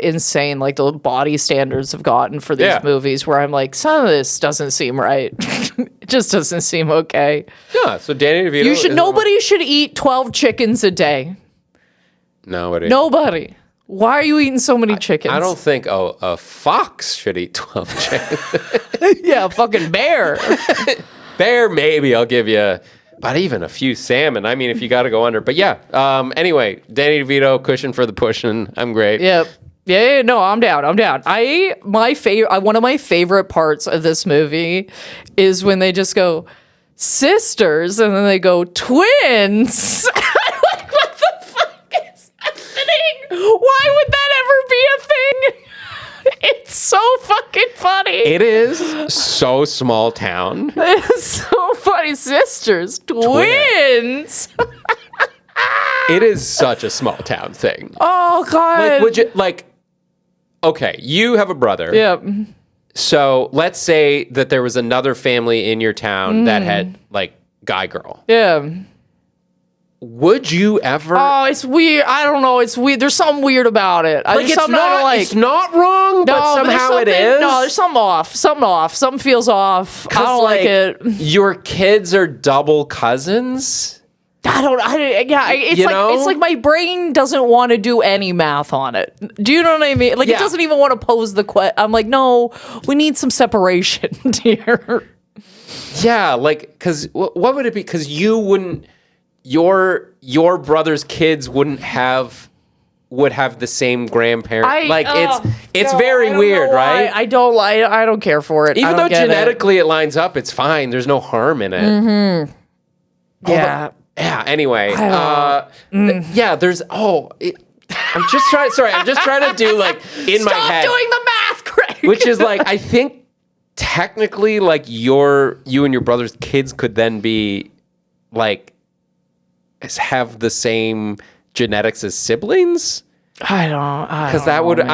insane like the body standards have gotten for these movies where I'm like, some of this doesn't seem right. It just doesn't seem okay. Yeah, so Danny DeVito... Nobody should eat 12 chickens a day. Nobody. Why are you eating so many chickens? I don't think a fox should eat 12 chickens. Yeah, a fucking bear. Bear, maybe I'll give you, but even a few salmon. I mean, if you got to go under. But yeah, anyway, Danny DeVito, cushion for the pushing. I'm great. Yep. Yeah, no, I'm down. One of my favorite parts of this movie is when they just go sisters and then they go twins. What the fuck is happening? Why would that ever be a thing? It's so fucking funny. It is so small town. It's so funny. Sisters, twins. It is such a small town thing. Oh God. Okay, you have a brother. Yep. So let's say that there was another family in your town that had like guy girl. Yeah. would you ever? Oh, it's weird. I don't know. It's weird. There's something weird about it. It's not wrong, but somehow it is. No, there's something off. Something feels off. I don't like it. Your kids are double cousins. It's like my brain doesn't want to do any math on it. Do you know what I mean? Like, it doesn't even want to pose the question. I'm like, no, we need some separation here. Yeah, like, because what would it be? Because you wouldn't, your brother's kids would have the same grandparent. It's very weird, right? I don't care for it. Even though genetically it lines up, it's fine. There's no harm in it. Mm-hmm. Yeah. Yeah. Anyway, there's. I'm just trying. Sorry, I'm just trying to do like in my head. Stop doing the math, Craig. Which is like, I think technically, like you and your brother's kids could then be like have the same genetics as siblings. I don't know how that would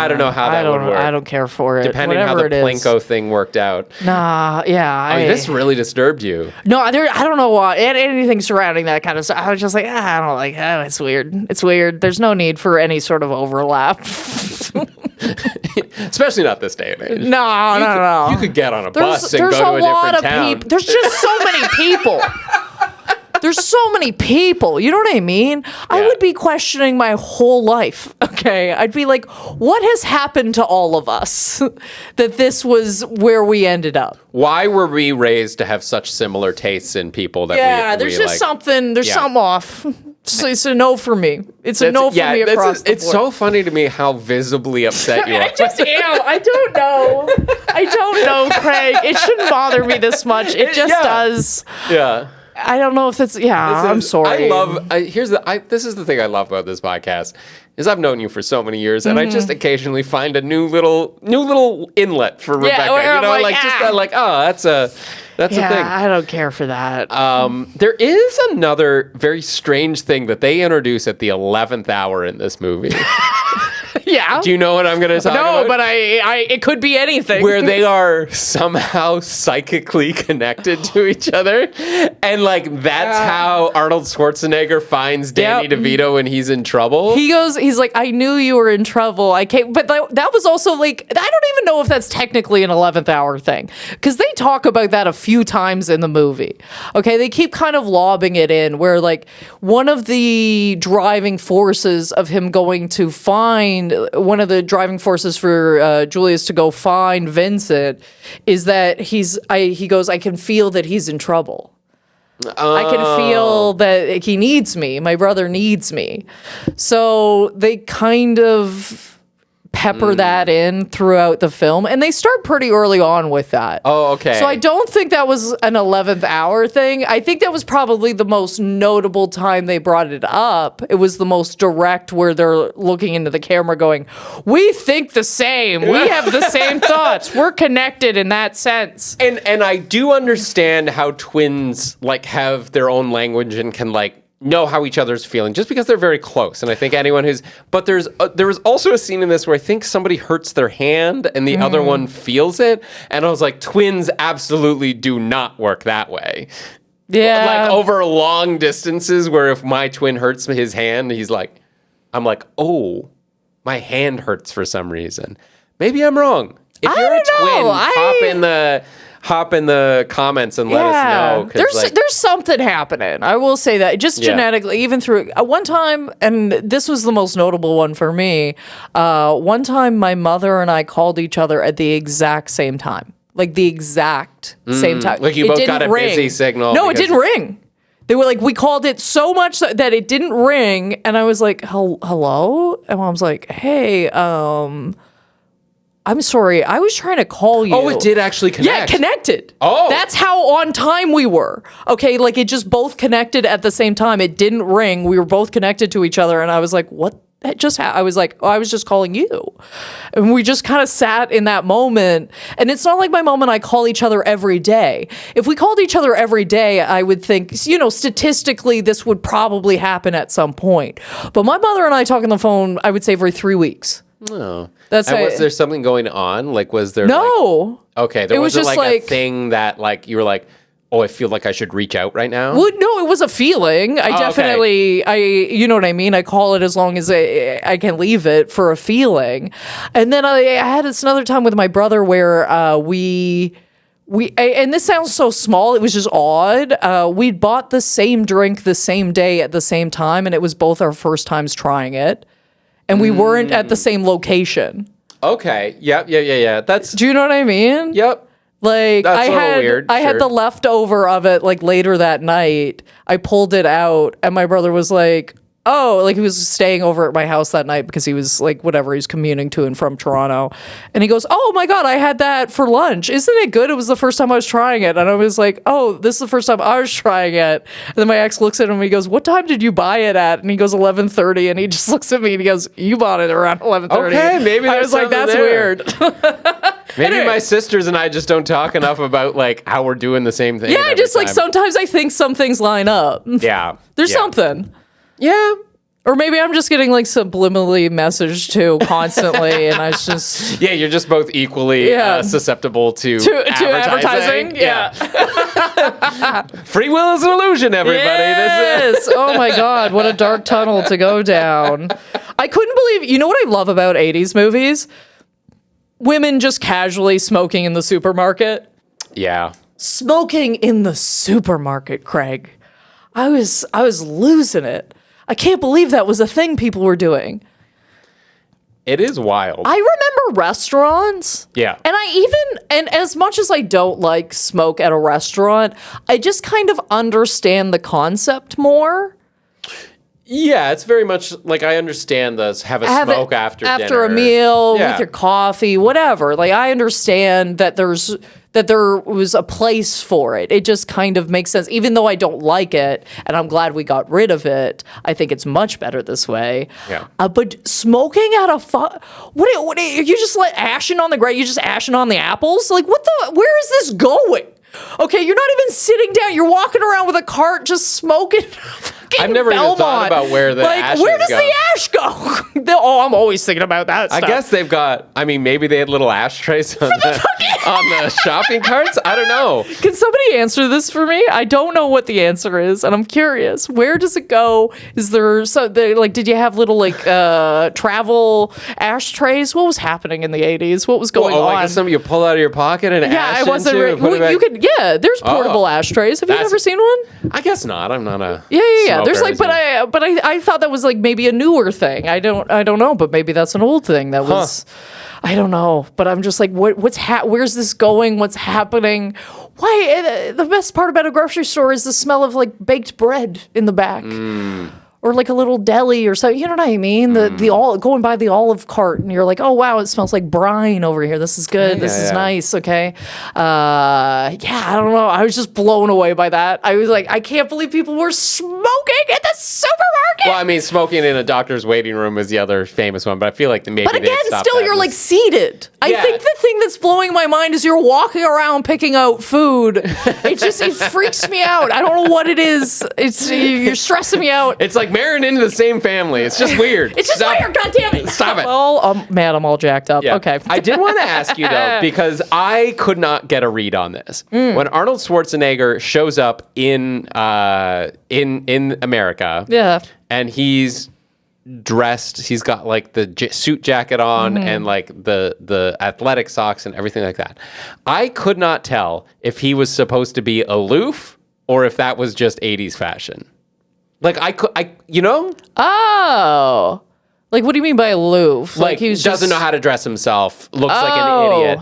work. I don't care for it. Depending how the Plinko thing worked out. Nah, yeah. This really disturbed you. No, I don't know why. Anything surrounding that kind of stuff. I was just like, I don't like. Oh, it's weird. It's weird. There's no need for any sort of overlap. Especially not this day and age. No. You could get on a bus and go to a different town. There's just so many people. There's so many people. You know what I mean? Yeah. I would be questioning my whole life. Okay. I'd be like, what has happened to all of us that this was where we ended up? Why were we raised to have such similar tastes in people that there's just something. There's something off. So it's a no for me. It's a no for me across the board. It's so funny to me how visibly upset you are. I just am. I don't know, Craig. It shouldn't bother me this much. It just does. Yeah. I don't know if it's. I'm sorry. This is the thing I love about this podcast is I've known you for so many years, and I just occasionally find a new little inlet for Rebecca. That's a thing. I don't care for that. There is another very strange thing that they introduce at the 11th hour in this movie. Yeah. Do you know what I'm going to talk about? No, but it could be anything. Where they are somehow psychically connected to each other. And like that's how Arnold Schwarzenegger finds Danny DeVito when he's in trouble. He's like, I knew you were in trouble. I came, but that was also like, I don't even know if that's technically an 11th hour thing. Because they talk about that a few times in the movie. Okay, they keep kind of lobbing it in where like one of the driving forces of him going to find one of the driving forces for Julius to go find Vincent is that he goes, I can feel that he's in trouble. I can feel that he needs me. My brother needs me. So they kind of pepper that in throughout the film, and they start pretty early on with that. Oh, okay. So I don't think that was an 11th hour thing. I think that was probably the most notable time they brought it up. It was the most direct where they're looking into the camera going, we think the same. We have the same thoughts. We're connected in that sense. And I do understand how twins like have their own language and can like know how each other's feeling just because they're very close. And I think anyone but there was also a scene in this where I think somebody hurts their hand and the other one feels it. And I was like, twins absolutely do not work that way. Yeah. Like over long distances where if my twin hurts his hand, I'm like, oh, my hand hurts for some reason. Maybe I'm wrong. If you're a twin, hop in the comments and let us know. There's something happening. I will say that just genetically, even through one time, and this was the most notable one for me. One time, my mother and I called each other at the exact same time, like the exact same time. Like you both got a busy signal. No, it didn't ring. They were like, we called it so much that it didn't ring, and I was like, hello, and Mom's like, hey, I'm sorry, I was trying to call you. Oh, it did actually connect. Yeah, connected. Oh. That's how on time we were. Okay, like it just both connected at the same time. It didn't ring. We were both connected to each other, and I was like, what? That just I was like, oh, I was just calling you. And we just kind of sat in that moment. And it's not like my mom and I call each other every day. If we called each other every day, I would think, statistically, this would probably happen at some point. But my mother and I talk on the phone, I would say, every 3 weeks. Oh. Was there something going on? Like, was there no. Okay, there wasn't like a thing that like you were like, oh, I feel like I should reach out right now? Well, no, it was a feeling. I definitely, you know what I mean? I call it as long as I can leave it for a feeling. And then I had this another time with my brother where and this sounds so small, it was just odd. We'd bought the same drink the same day at the same time, and it was both our first times trying it. And we weren't at the same location. Okay. Yep. Yeah. Do you know what I mean? Yep. Like That's a little weird. I had the leftover of it like later that night. I pulled it out and my brother was like, oh, like he was staying over at my house that night because he was like, whatever, he's commuting to and from Toronto. And he goes, oh my God, I had that for lunch. Isn't it good? It was the first time I was trying it. And I was like, oh, this is the first time I was trying it. And then my ex looks at him and he goes, what time did you buy it at? And he goes, 11:30. And he just looks at me and he goes, you bought it around 11:30. Okay, maybe I was like, that's weird. Maybe my sisters and I just don't talk enough about like how we're doing the same thing. Yeah, just like sometimes I think some things line up. Yeah. There's something. Yeah. Or maybe I'm just getting like subliminally messaged to constantly, and I just you're just both equally susceptible to advertising. Yeah. Free will is an illusion, everybody. Yes. Oh my God, what a dark tunnel to go down. I couldn't believe. You know what I love about 80s movies? Women just casually smoking in the supermarket. Yeah. Smoking in the supermarket, Craig. I was losing it. I can't believe that was a thing people were doing. It is wild. I remember restaurants. Yeah. And as much as I don't like smoke at a restaurant, I just kind of understand the concept more. Yeah, it's very much like I understand this. Have a smoke after dinner. After a meal, with your coffee, whatever. Like I understand that there was a place for it. It just kind of makes sense. Even though I don't like it, and I'm glad we got rid of it, I think it's much better this way. Yeah. But smoking at a what you just like ashing on the ground? You just ashing on the apples? Like where is this going? Okay, you're not even sitting down. You're walking around with a cart just smoking. I've never even thought about where the ashes where does the ash go? I'm always thinking about that stuff. I guess they've got, maybe they had little ashtrays on the shopping carts? I don't know. Can somebody answer this for me? I don't know what the answer is, and I'm curious. Where does it go? Is there, did you have little, travel ashtrays? What was happening in the 80s? What was going on? Like something you pull out of your pocket and ash I wasn't into? There's portable ashtrays. Have you ever seen one? I guess not. I'm not a Yeah. There's I thought that was like maybe a newer thing. I don't know, but maybe that's an old thing that was. I don't know, but I'm just like, where's this going? What's happening? Why? The best part about a grocery store is the smell of like baked bread in the back. Or like a little deli or something, you know what I mean? Going by the Olive cart and you're like, oh wow, it smells like brine over here. This is good. This is nice. Okay. I don't know. I was just blown away by that. I was like, I can't believe people were smoking at the supermarket. Well, smoking in a doctor's waiting room is the other famous one, but I feel like maybe. But again, still, you're like seated. I think the thing that's blowing my mind is you're walking around picking out food. It freaks me out. I don't know what it is. You're stressing me out. It's like marrying into the same family. It's just weird. It's just weird. God damn it. Stop it. Well, I'm mad. I'm all jacked up. Yeah. Okay. I did want to ask you though, because I could not get a read on this. When Arnold Schwarzenegger shows up in America, and he's dressed, he's got like the suit jacket on and like the athletic socks and everything like that. I could not tell if he was supposed to be aloof or if that was just 80s fashion. Like Oh. Like, what do you mean by aloof? Like he doesn't know how to dress himself, looks like an idiot.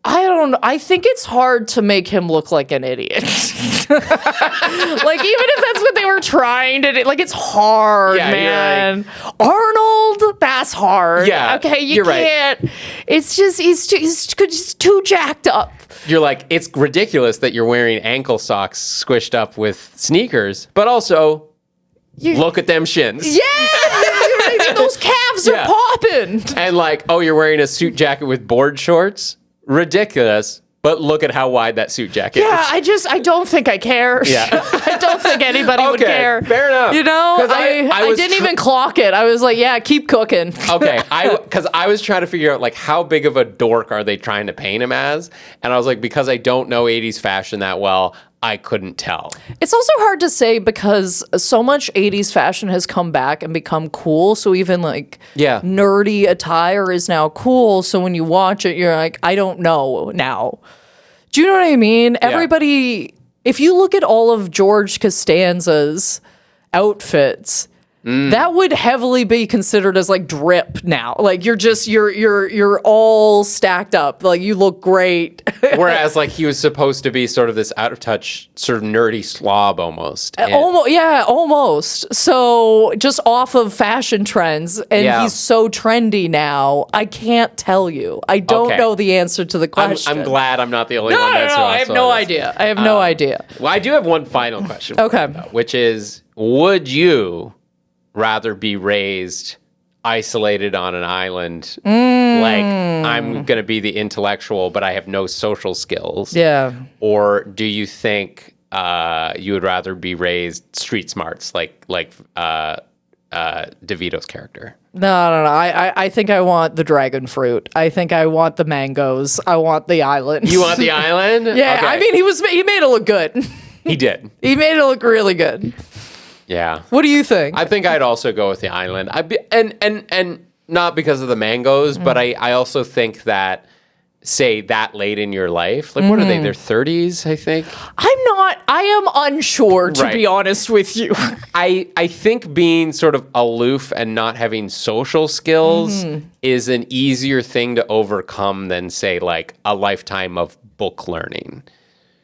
I don't know. I think it's hard to make him look like an idiot. Like, even if that's what they were trying to do, like, it's hard, man. Right. Arnold, that's hard. Yeah. Okay, you can't. Right. It's just, he's too jacked up. You're like, it's ridiculous that you're wearing ankle socks squished up with sneakers, but also, look at them shins. Yeah! Those calves are popping. And like, oh, you're wearing a suit jacket with board shorts? Ridiculous. but look at how wide that suit jacket Yeah, is. I don't think I care. Yeah. I don't think anybody would care. Fair enough. You know, 'Cause I didn't even clock it. I was like, yeah, keep cooking. Okay, because I was trying to figure out like how big of a dork are they trying to paint him as, and I was like, because I don't know 80s fashion that well, I couldn't tell. It's also hard to say because so much 80s fashion has come back and become cool. So even like nerdy attire is now cool. So when you watch it, you're like, I don't know now. Do you know what I mean? Everybody, if you look at all of George Costanza's outfits, that would heavily be considered as like drip now. Like you're all stacked up. Like you look great. Whereas like he was supposed to be sort of this out of touch, sort of nerdy slob almost. Almost. So just off of fashion trends, and he's so trendy now. I can't tell you. I don't know the answer to the question. I'm glad I'm not the only one. No, I have no idea. I have no idea. Well, I do have one final question. Okay. Which is, would you rather be raised isolated on an island, like I'm going to be the intellectual, but I have no social skills? Yeah. Or do you think you would rather be raised street smarts, like DeVito's character? No. I think I want the dragon fruit. I think I want the mangoes. I want the island. You want the island? Yeah. Okay. I mean, he made it look good. He did. He made it look really good. Yeah. What do you think? I think I'd also go with the island. And not because of the mangoes, but I also think that, say, that late in your life, like what are they? Their 30s, I think. I am unsure, to be honest with you. I think being sort of aloof and not having social skills is an easier thing to overcome than, say, like a lifetime of book learning.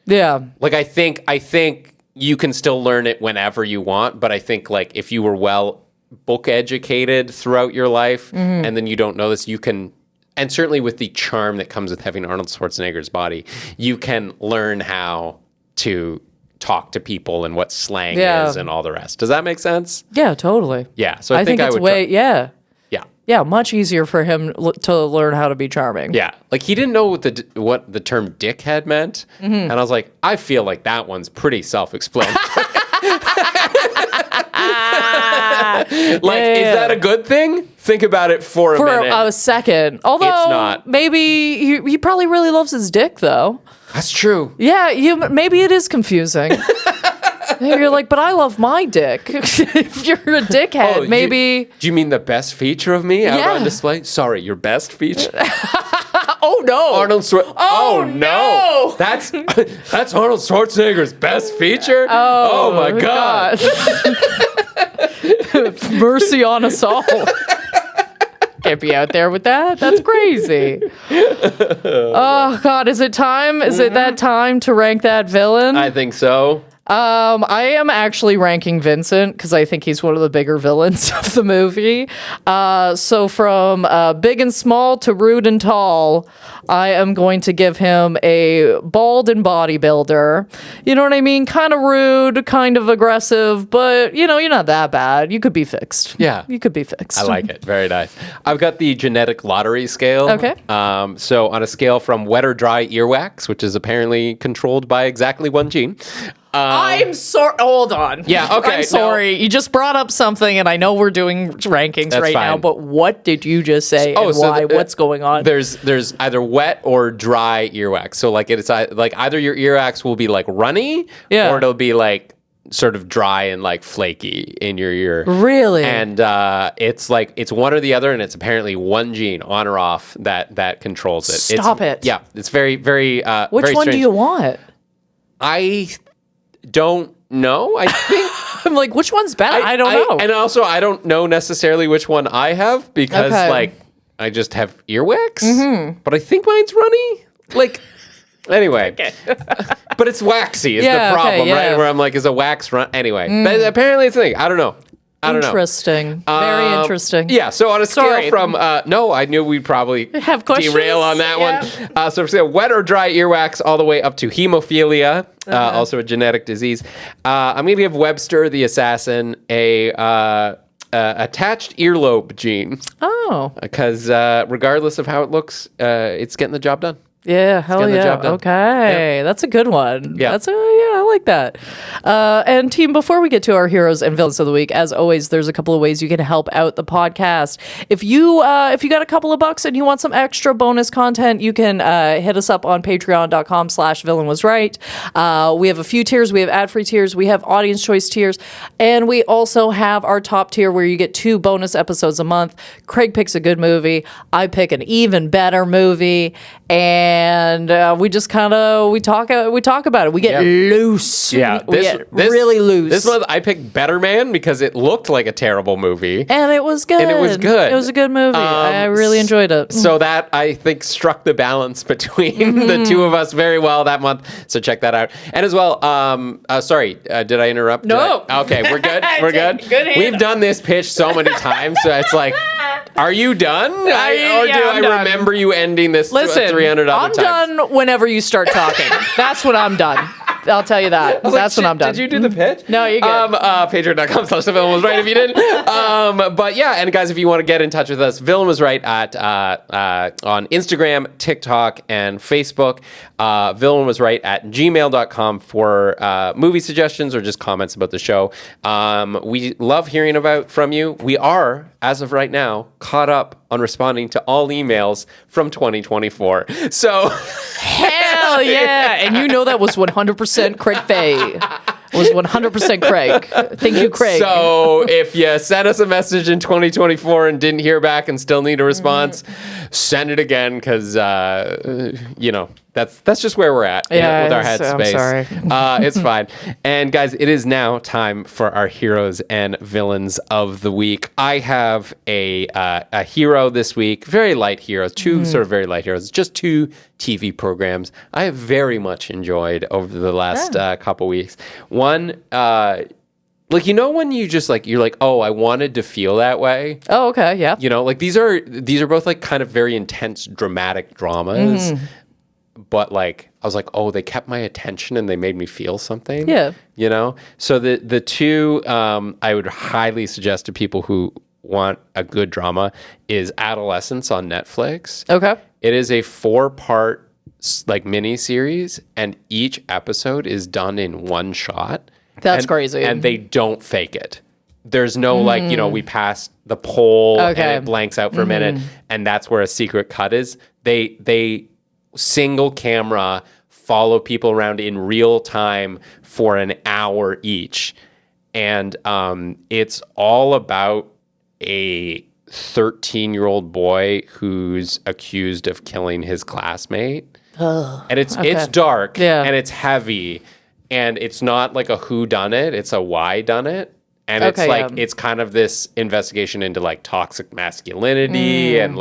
Yeah. Like I think you can still learn it whenever you want, but I think like if you were well book educated throughout your life and then you don't know this, you can, and certainly with the charm that comes with having Arnold Schwarzenegger's body, you can learn how to talk to people and what slang is and all the rest. Does that make sense? Yeah, totally. Yeah. So I think it's would Yeah, much easier for him to learn how to be charming. Yeah, like he didn't know what the term dickhead meant, and I was like, I feel like that one's pretty self-explanatory. Is that a good thing? Think about it for a minute. For a second. Although, it's not. Maybe he probably really loves his dick, though. That's true. Yeah, maybe it is confusing. You're like, but I love my dick. If you're a dickhead, maybe. Do you mean the best feature of me out on display? Sorry, your best feature? Oh no, Arnold Schwarzenegger. Oh no, that's Arnold Schwarzenegger's best feature. Oh my god. Mercy on us all. Can't be out there with that. That's crazy. Oh God, is it time? Is it that time to rank that villain? I think so. I am actually ranking Vincent because I think he's one of the bigger villains of the movie. So from big and small to rude and tall, I am going to give him a bald and bodybuilder. You know what I mean? Kind of rude, kind of aggressive, but you're not that bad. You could be fixed. Yeah. You could be fixed. I like it. Very nice. I've got the genetic lottery scale. Okay. So on a scale from wet or dry earwax, which is apparently controlled by exactly one gene. I'm sorry. Hold on. Yeah, okay. I'm sorry. You just brought up something, and I know we're doing rankings now, but what did you just say and why? What's going on? There's either wet or dry earwax. So like it's like either your earwax will be like runny, or it'll be like sort of dry and like flaky in your ear. Really? And it's like it's one or the other, and it's apparently one gene on or off that controls it. Stop it. Yeah, it's very very. Which very one strange. do you want? I don't know. I think I'm like, which one's better? I don't know. And also, I don't know necessarily which one I have because like I just have earwax. But I think mine's runny. Like anyway, but it's waxy is the problem, right? Where I'm like, is a wax run? Anyway, but apparently it's a thing. I don't know. Interesting. Very interesting. Yeah, so on a scale from, no, I knew we'd probably have questions? Derail on that one. So for wet or dry earwax all the way up to hemophilia, also a genetic disease. I'm going to give Webster the assassin a attached earlobe gene. Oh. Because regardless of how it looks, it's getting the job done. Yeah, hell getting the yeah. job done. Okay, that's a good one. Yeah. I like that. And team, before we get to our heroes and villains of the week, as always, there's a couple of ways you can help out the podcast. If you got a couple of bucks and you want some extra bonus content, you can hit us up on patreon.com/villainwasright. We have a few tiers. We have ad-free tiers. We have audience choice tiers, and we also have our top tier where you get 2 bonus episodes a month. Craig picks a good movie. I pick an even better movie, and we just kind of we talk about it. We get loose. Yeah, we get really loose. This month I picked Better Man because it looked like a terrible movie. And it was good. It was good. It was a good movie. I really enjoyed it. So that, I think, struck the balance between the two of us very well that month. So check that out. And as well, sorry, did I interrupt? No. Okay, we're good. We're good. Good handle. We've done this pitch so many times, so it's like, are you done? Or do I remember you ending this Listen, 300 other I'm times? done whenever you start talking. That's when I'm done. I'll tell you that. That's when I'm done. Did you do the pitch? No, you're good. Patreon.com/villain was right if you didn't. But yeah, and guys, if you want to get in touch with us, Villain was right at on Instagram, TikTok, and Facebook. Villain was right at gmail.com for movie suggestions or just comments about the show. We love hearing from you. We are, as of right now, caught up on responding to all emails from 2024. So hell yeah. And you know that was 100% Craig Fay. It was 100% Craig. Thank you, Craig. So if you sent us a message in 2024 and didn't hear back and still need a response, send it again because, that's just where we're at with our headspace. I'm sorry. It's fine. And guys, it is now time for our heroes and villains of the week. I have a hero this week, very light heroes, 2 sort of very light heroes, just 2 TV programs I have very much enjoyed over the last couple weeks. One, like, when you just you're like, oh, I wanted to feel that way. Oh, okay, yeah. These are both kind of very intense, dramatic dramas. But I was like, oh, they kept my attention and they made me feel something. Yeah. So the 2 I would highly suggest to people who want a good drama is Adolescence on Netflix. Okay. It is a 4-part mini series, and each episode is done in one shot. That's crazy. And they don't fake it. There's no we pass the poll and it blanks out for a minute, and that's where a secret cut is. They single camera follow people around in real time for an hour each, and it's all about a 13-year-old boy who's accused of killing his classmate. And it's dark and it's heavy, and it's not like a whodunit, it's a whydunit. And it's it's kind of this investigation into toxic masculinity and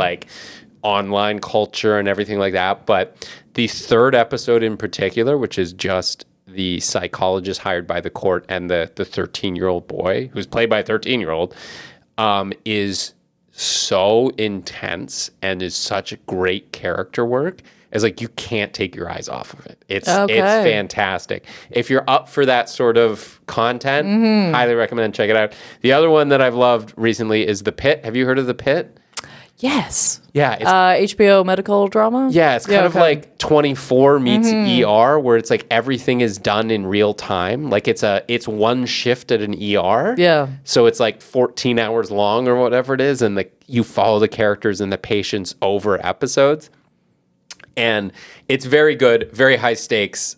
online culture and everything like that. But the 3rd episode in particular, which is just the psychologist hired by the court and the 13-year-old boy, who's played by a 13-year-old, is so intense and is such great character work. It's you can't take your eyes off of it. It's fantastic. If you're up for that sort of content, highly recommend check it out. The other one that I've loved recently is The Pit. Have you heard of The Pit? Yes. Yeah. It's, HBO medical drama? Yeah, it's kind of like 24 meets ER, where it's everything is done in real time. It's one shift at an ER. Yeah. So it's 14 hours long or whatever it is, and you follow the characters and the patients over episodes. And it's very good, very high stakes.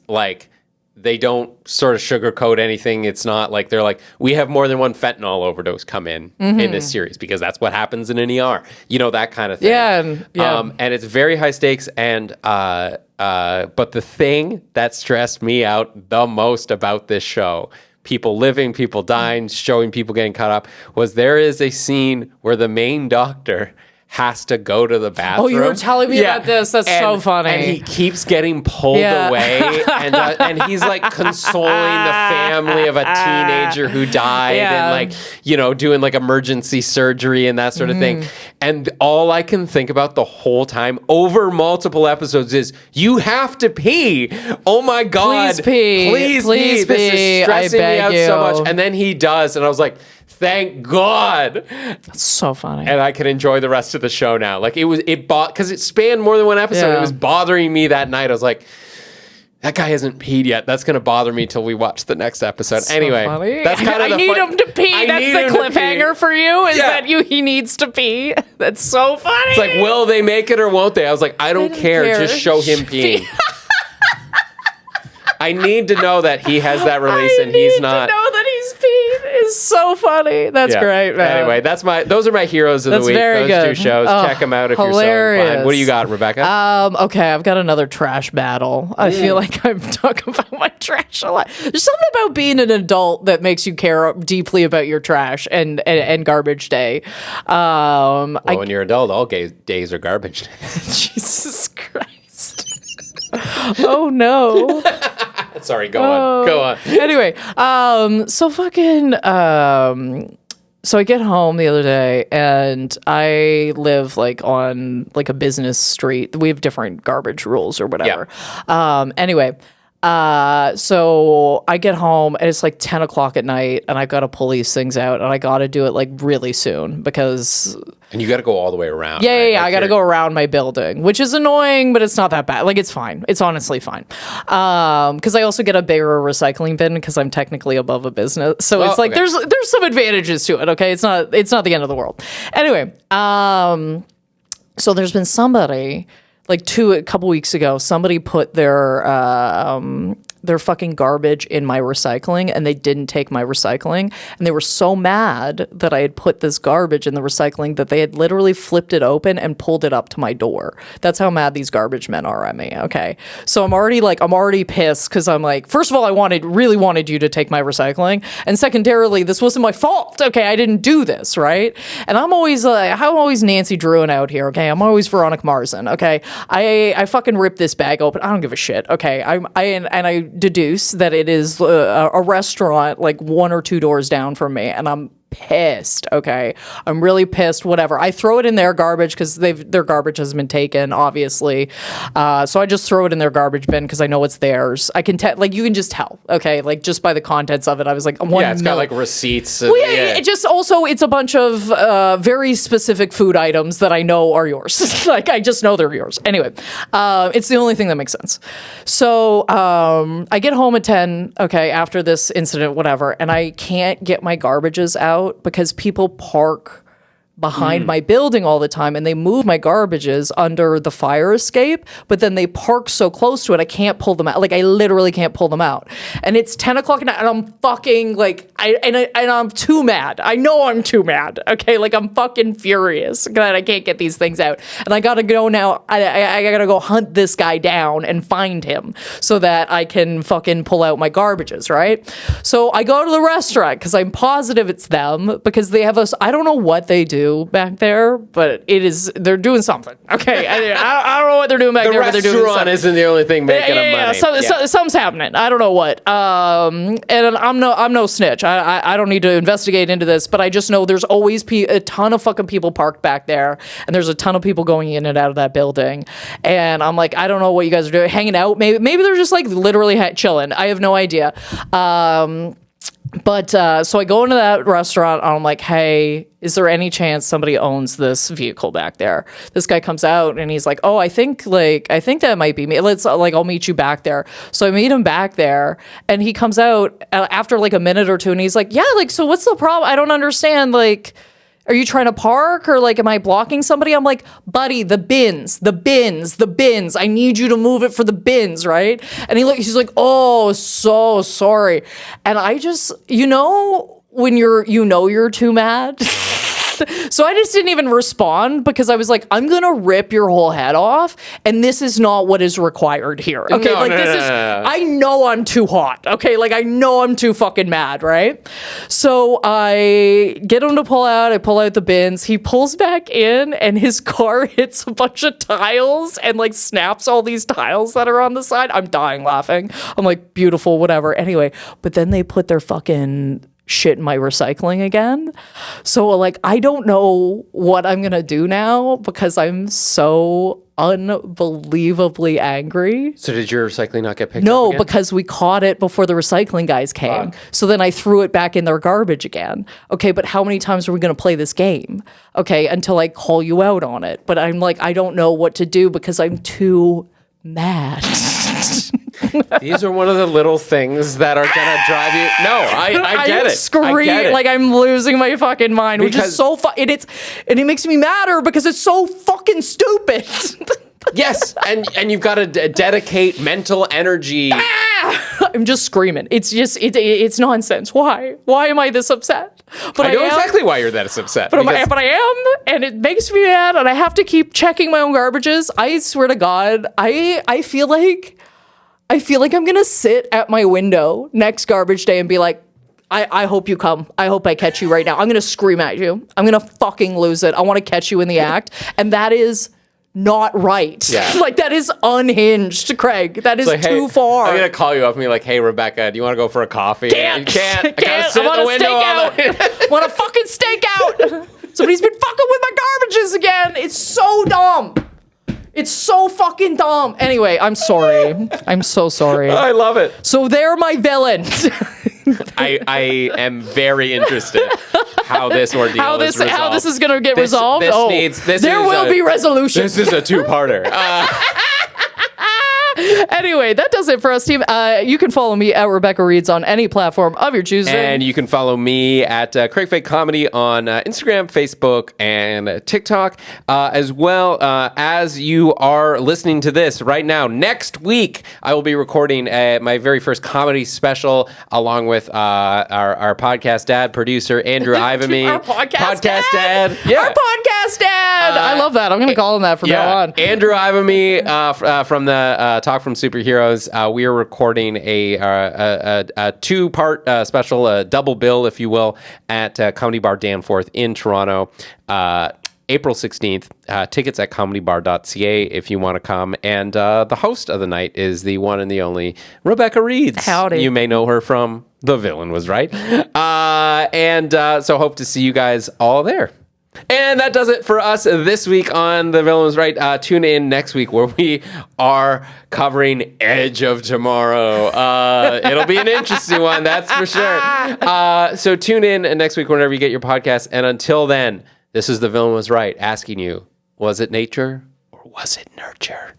They don't sort of sugarcoat anything. It's not they're we have more than one fentanyl overdose come in this series because that's what happens in an ER. That kind of thing. Yeah. And it's very high stakes. And but the thing that stressed me out the most about this show, people living, people dying, showing people getting caught up, was there is a scene where the main doctor has to go to the bathroom. Oh, you were telling me about this. That's so funny. And he keeps getting pulled away, and he's consoling the family of a teenager who died, and doing emergency surgery and that sort of thing. And all I can think about the whole time over multiple episodes is, you have to pee. Oh my God. Please pee. Please pee. This is stressing me out so much. And then he does, and I was like, thank God. That's so funny. And I can enjoy the rest of the show now. Like because it spanned more than one episode. Yeah. It was bothering me that night. I was like, that guy hasn't peed yet. That's going to bother me till we watch the next episode. So anyway, funny. that's kind of I need him to pee. That's the cliffhanger for you. Is that he needs to pee? That's so funny. It's like, will they make it or won't they? I was like, I don't care. Just show him peeing. I need to know that he has that release and he's not. I need to know that he's peed. Is so funny. That's great, man. Anyway, those are my heroes of the week. Very those good. 2 shows. Check them out if you're so inclined. What do you got, Rebecca? Okay, I've got another trash battle. I feel like I'm talking about my trash a lot. There's something about being an adult that makes you care deeply about your trash and garbage day. When you're an adult, all days are garbage. Jesus Christ. Oh no. Sorry, go on. Anyway, so I get home the other day and I live like on like a business street. We have different garbage rules or whatever. Anyway, so I get home and it's like 10 o'clock at night and I've got to pull these things out and I got to do it like really soon because... And you got to go all the way around. Yeah, right? I got to go around my building, which is annoying, but it's not that bad. Like, it's fine. It's honestly fine. Because I also get a bigger recycling bin because I'm technically above a business. So it's like, there's some advantages to it, okay? It's not the end of the world. Anyway, so there's been somebody, like a couple weeks ago, somebody put their fucking garbage in my recycling and they didn't take my recycling and they were so mad that I had put this garbage in the recycling that they had literally flipped it open and pulled it up to my door. That's how mad these garbage men are at me. Okay. So I'm already pissed because I'm like, first of all, I really wanted you to take my recycling. And secondarily, this wasn't my fault. Okay. I didn't do this. Right. And I'm always Nancy Drewin out here. Okay. I'm always Veronica Marson. Okay. I fucking ripped this bag open. I don't give a shit. Okay. I deduce that it is a restaurant like 1 or 2 doors down from me and I'm pissed. Okay. I'm really pissed. Whatever. I throw it in their garbage because their garbage has been taken, obviously. So I just throw it in their garbage bin because I know it's theirs. I can tell, like, you can just tell. Okay. Like, just by the contents of it, I was like, it's got like receipts. Well, it just also, it's a bunch of very specific food items that I know are yours. Like, I just know they're yours. Anyway, it's the only thing that makes sense. So I get home at 10, okay, after this incident, whatever, and I can't get my garbages out because people park behind my building all the time and they move my garbages under the fire escape, but then they park so close to it I can't pull them out. Like, I literally can't pull them out. And it's 10 o'clock at night and I'm fucking like, I'm too mad. I know I'm too mad. Okay, like, I'm fucking furious that I can't get these things out. And I gotta go now, I gotta go hunt this guy down and find him so that I can fucking pull out my garbages, right? So I go to the restaurant because I'm positive it's them because they have I don't know what they do back there, but they're doing something. Okay, I don't know what they're doing back there, but they're doing something. The restaurant isn't the only thing making them money. Something's happening. I don't know what. And I'm no snitch. I don't need to investigate into this, but I just know there's always a ton of fucking people parked back there, and there's a ton of people going in and out of that building. And I'm like, I don't know what you guys are doing, hanging out. Maybe they're just like literally chilling. I have no idea. But so I go into that restaurant and I'm like, hey, is there any chance somebody owns this vehicle back there? This guy comes out and he's like, oh, I think that might be me. I'll meet you back there. So I meet him back there and he comes out after like a minute or two and he's like, yeah, like, so what's the problem? I don't understand. Like, are you trying to park or like, am I blocking somebody? I'm like, buddy, the bins. I need you to move it for the bins, right? And he's like, oh, so sorry. And I just, when you're too mad. So I just didn't even respond because I was like, I'm going to rip your whole head off. And this is not what is required here. Okay. I know I'm too hot. Okay. Like, I know I'm too fucking mad. Right. So I get him to pull out. I pull out the bins. He pulls back in and his car hits a bunch of tiles and like snaps all these tiles that are on the side. I'm dying laughing. I'm like, beautiful, whatever. Anyway, but then they put their fucking shit in my recycling again. So like, I don't know what I'm gonna do now because I'm so unbelievably angry. So did your recycling not get picked up No, again? because we caught it before the recycling guys came. Fuck. So then I threw it back in their garbage again. Okay, but how many times are we going to play this game? Okay, until I call you out on it. But I'm like, I don't know what to do because I'm too mad. These are one of the little things that are gonna drive you. No, I get it. I get it. Like I'm losing my fucking mind, which is so and it makes me madder because it's so fucking stupid. Yes, and you've got to dedicate mental energy. I'm just screaming. It's just it's nonsense. Why am I this upset? But I know exactly why you're that upset. But I am, and it makes me mad, and I have to keep checking my own garbages. I swear to God, I feel like I'm gonna sit at my window next garbage day and be like, I hope you come. I hope I catch you right now. I'm gonna scream at you. I'm gonna fucking lose it. I want to catch you in the act, and that is not right. Yeah. Like, that is unhinged, Craig. That is like, too hey, far. I'm gonna call you up and be like, "Hey, Rebecca, do you want to go for a coffee?" Can't. You can't. I Can't. gotta sit in the window all I want to fucking stake out. Somebody's been fucking with my garbages again. It's so dumb. It's so fucking dumb. Anyway, I'm sorry. I'm so sorry. I love it. So they're my villains. I am very interested how this ordeal is resolved. How this is going to get resolved. There will be resolution. This is a two-parter. Anyway, that does it for us, team. You can follow me at Rebecca Reads on any platform of your choosing. And you can follow me at Craig Fake Comedy on Instagram, Facebook, and TikTok. As well as you are listening to this right now, next week, I will be recording my very first comedy special along with our podcast dad, producer, Andrew Ivimey. Our podcast dad? Yeah. Our podcast dad. I love that. I'm going to call him that from now on. Andrew Ivimey from the Talk from Superheroes. We are recording a two-part special, a double bill, if you will, at Comedy Bar Danforth in Toronto. April 16th. Tickets at comedybar.ca if you want to come. And the host of the night is the one and the only Rebecca Reads. Howdy. You may know her from The Villain Was Right. So hope to see you guys all there. And that does it for us this week on The Villain Was Right. Tune in next week where we are covering Edge of Tomorrow. It'll be an interesting one, that's for sure. So tune in next week whenever you get your podcast. And until then, this is The Villain Was Right asking you, was it nature or was it nurture?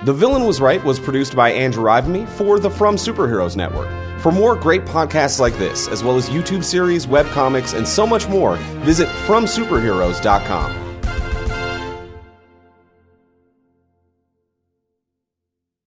The Villain Was Right was produced by Andrew Ivimey for the From Superheroes Network. For more great podcasts like this, as well as YouTube series, webcomics, and so much more, visit FromSuperheroes.com.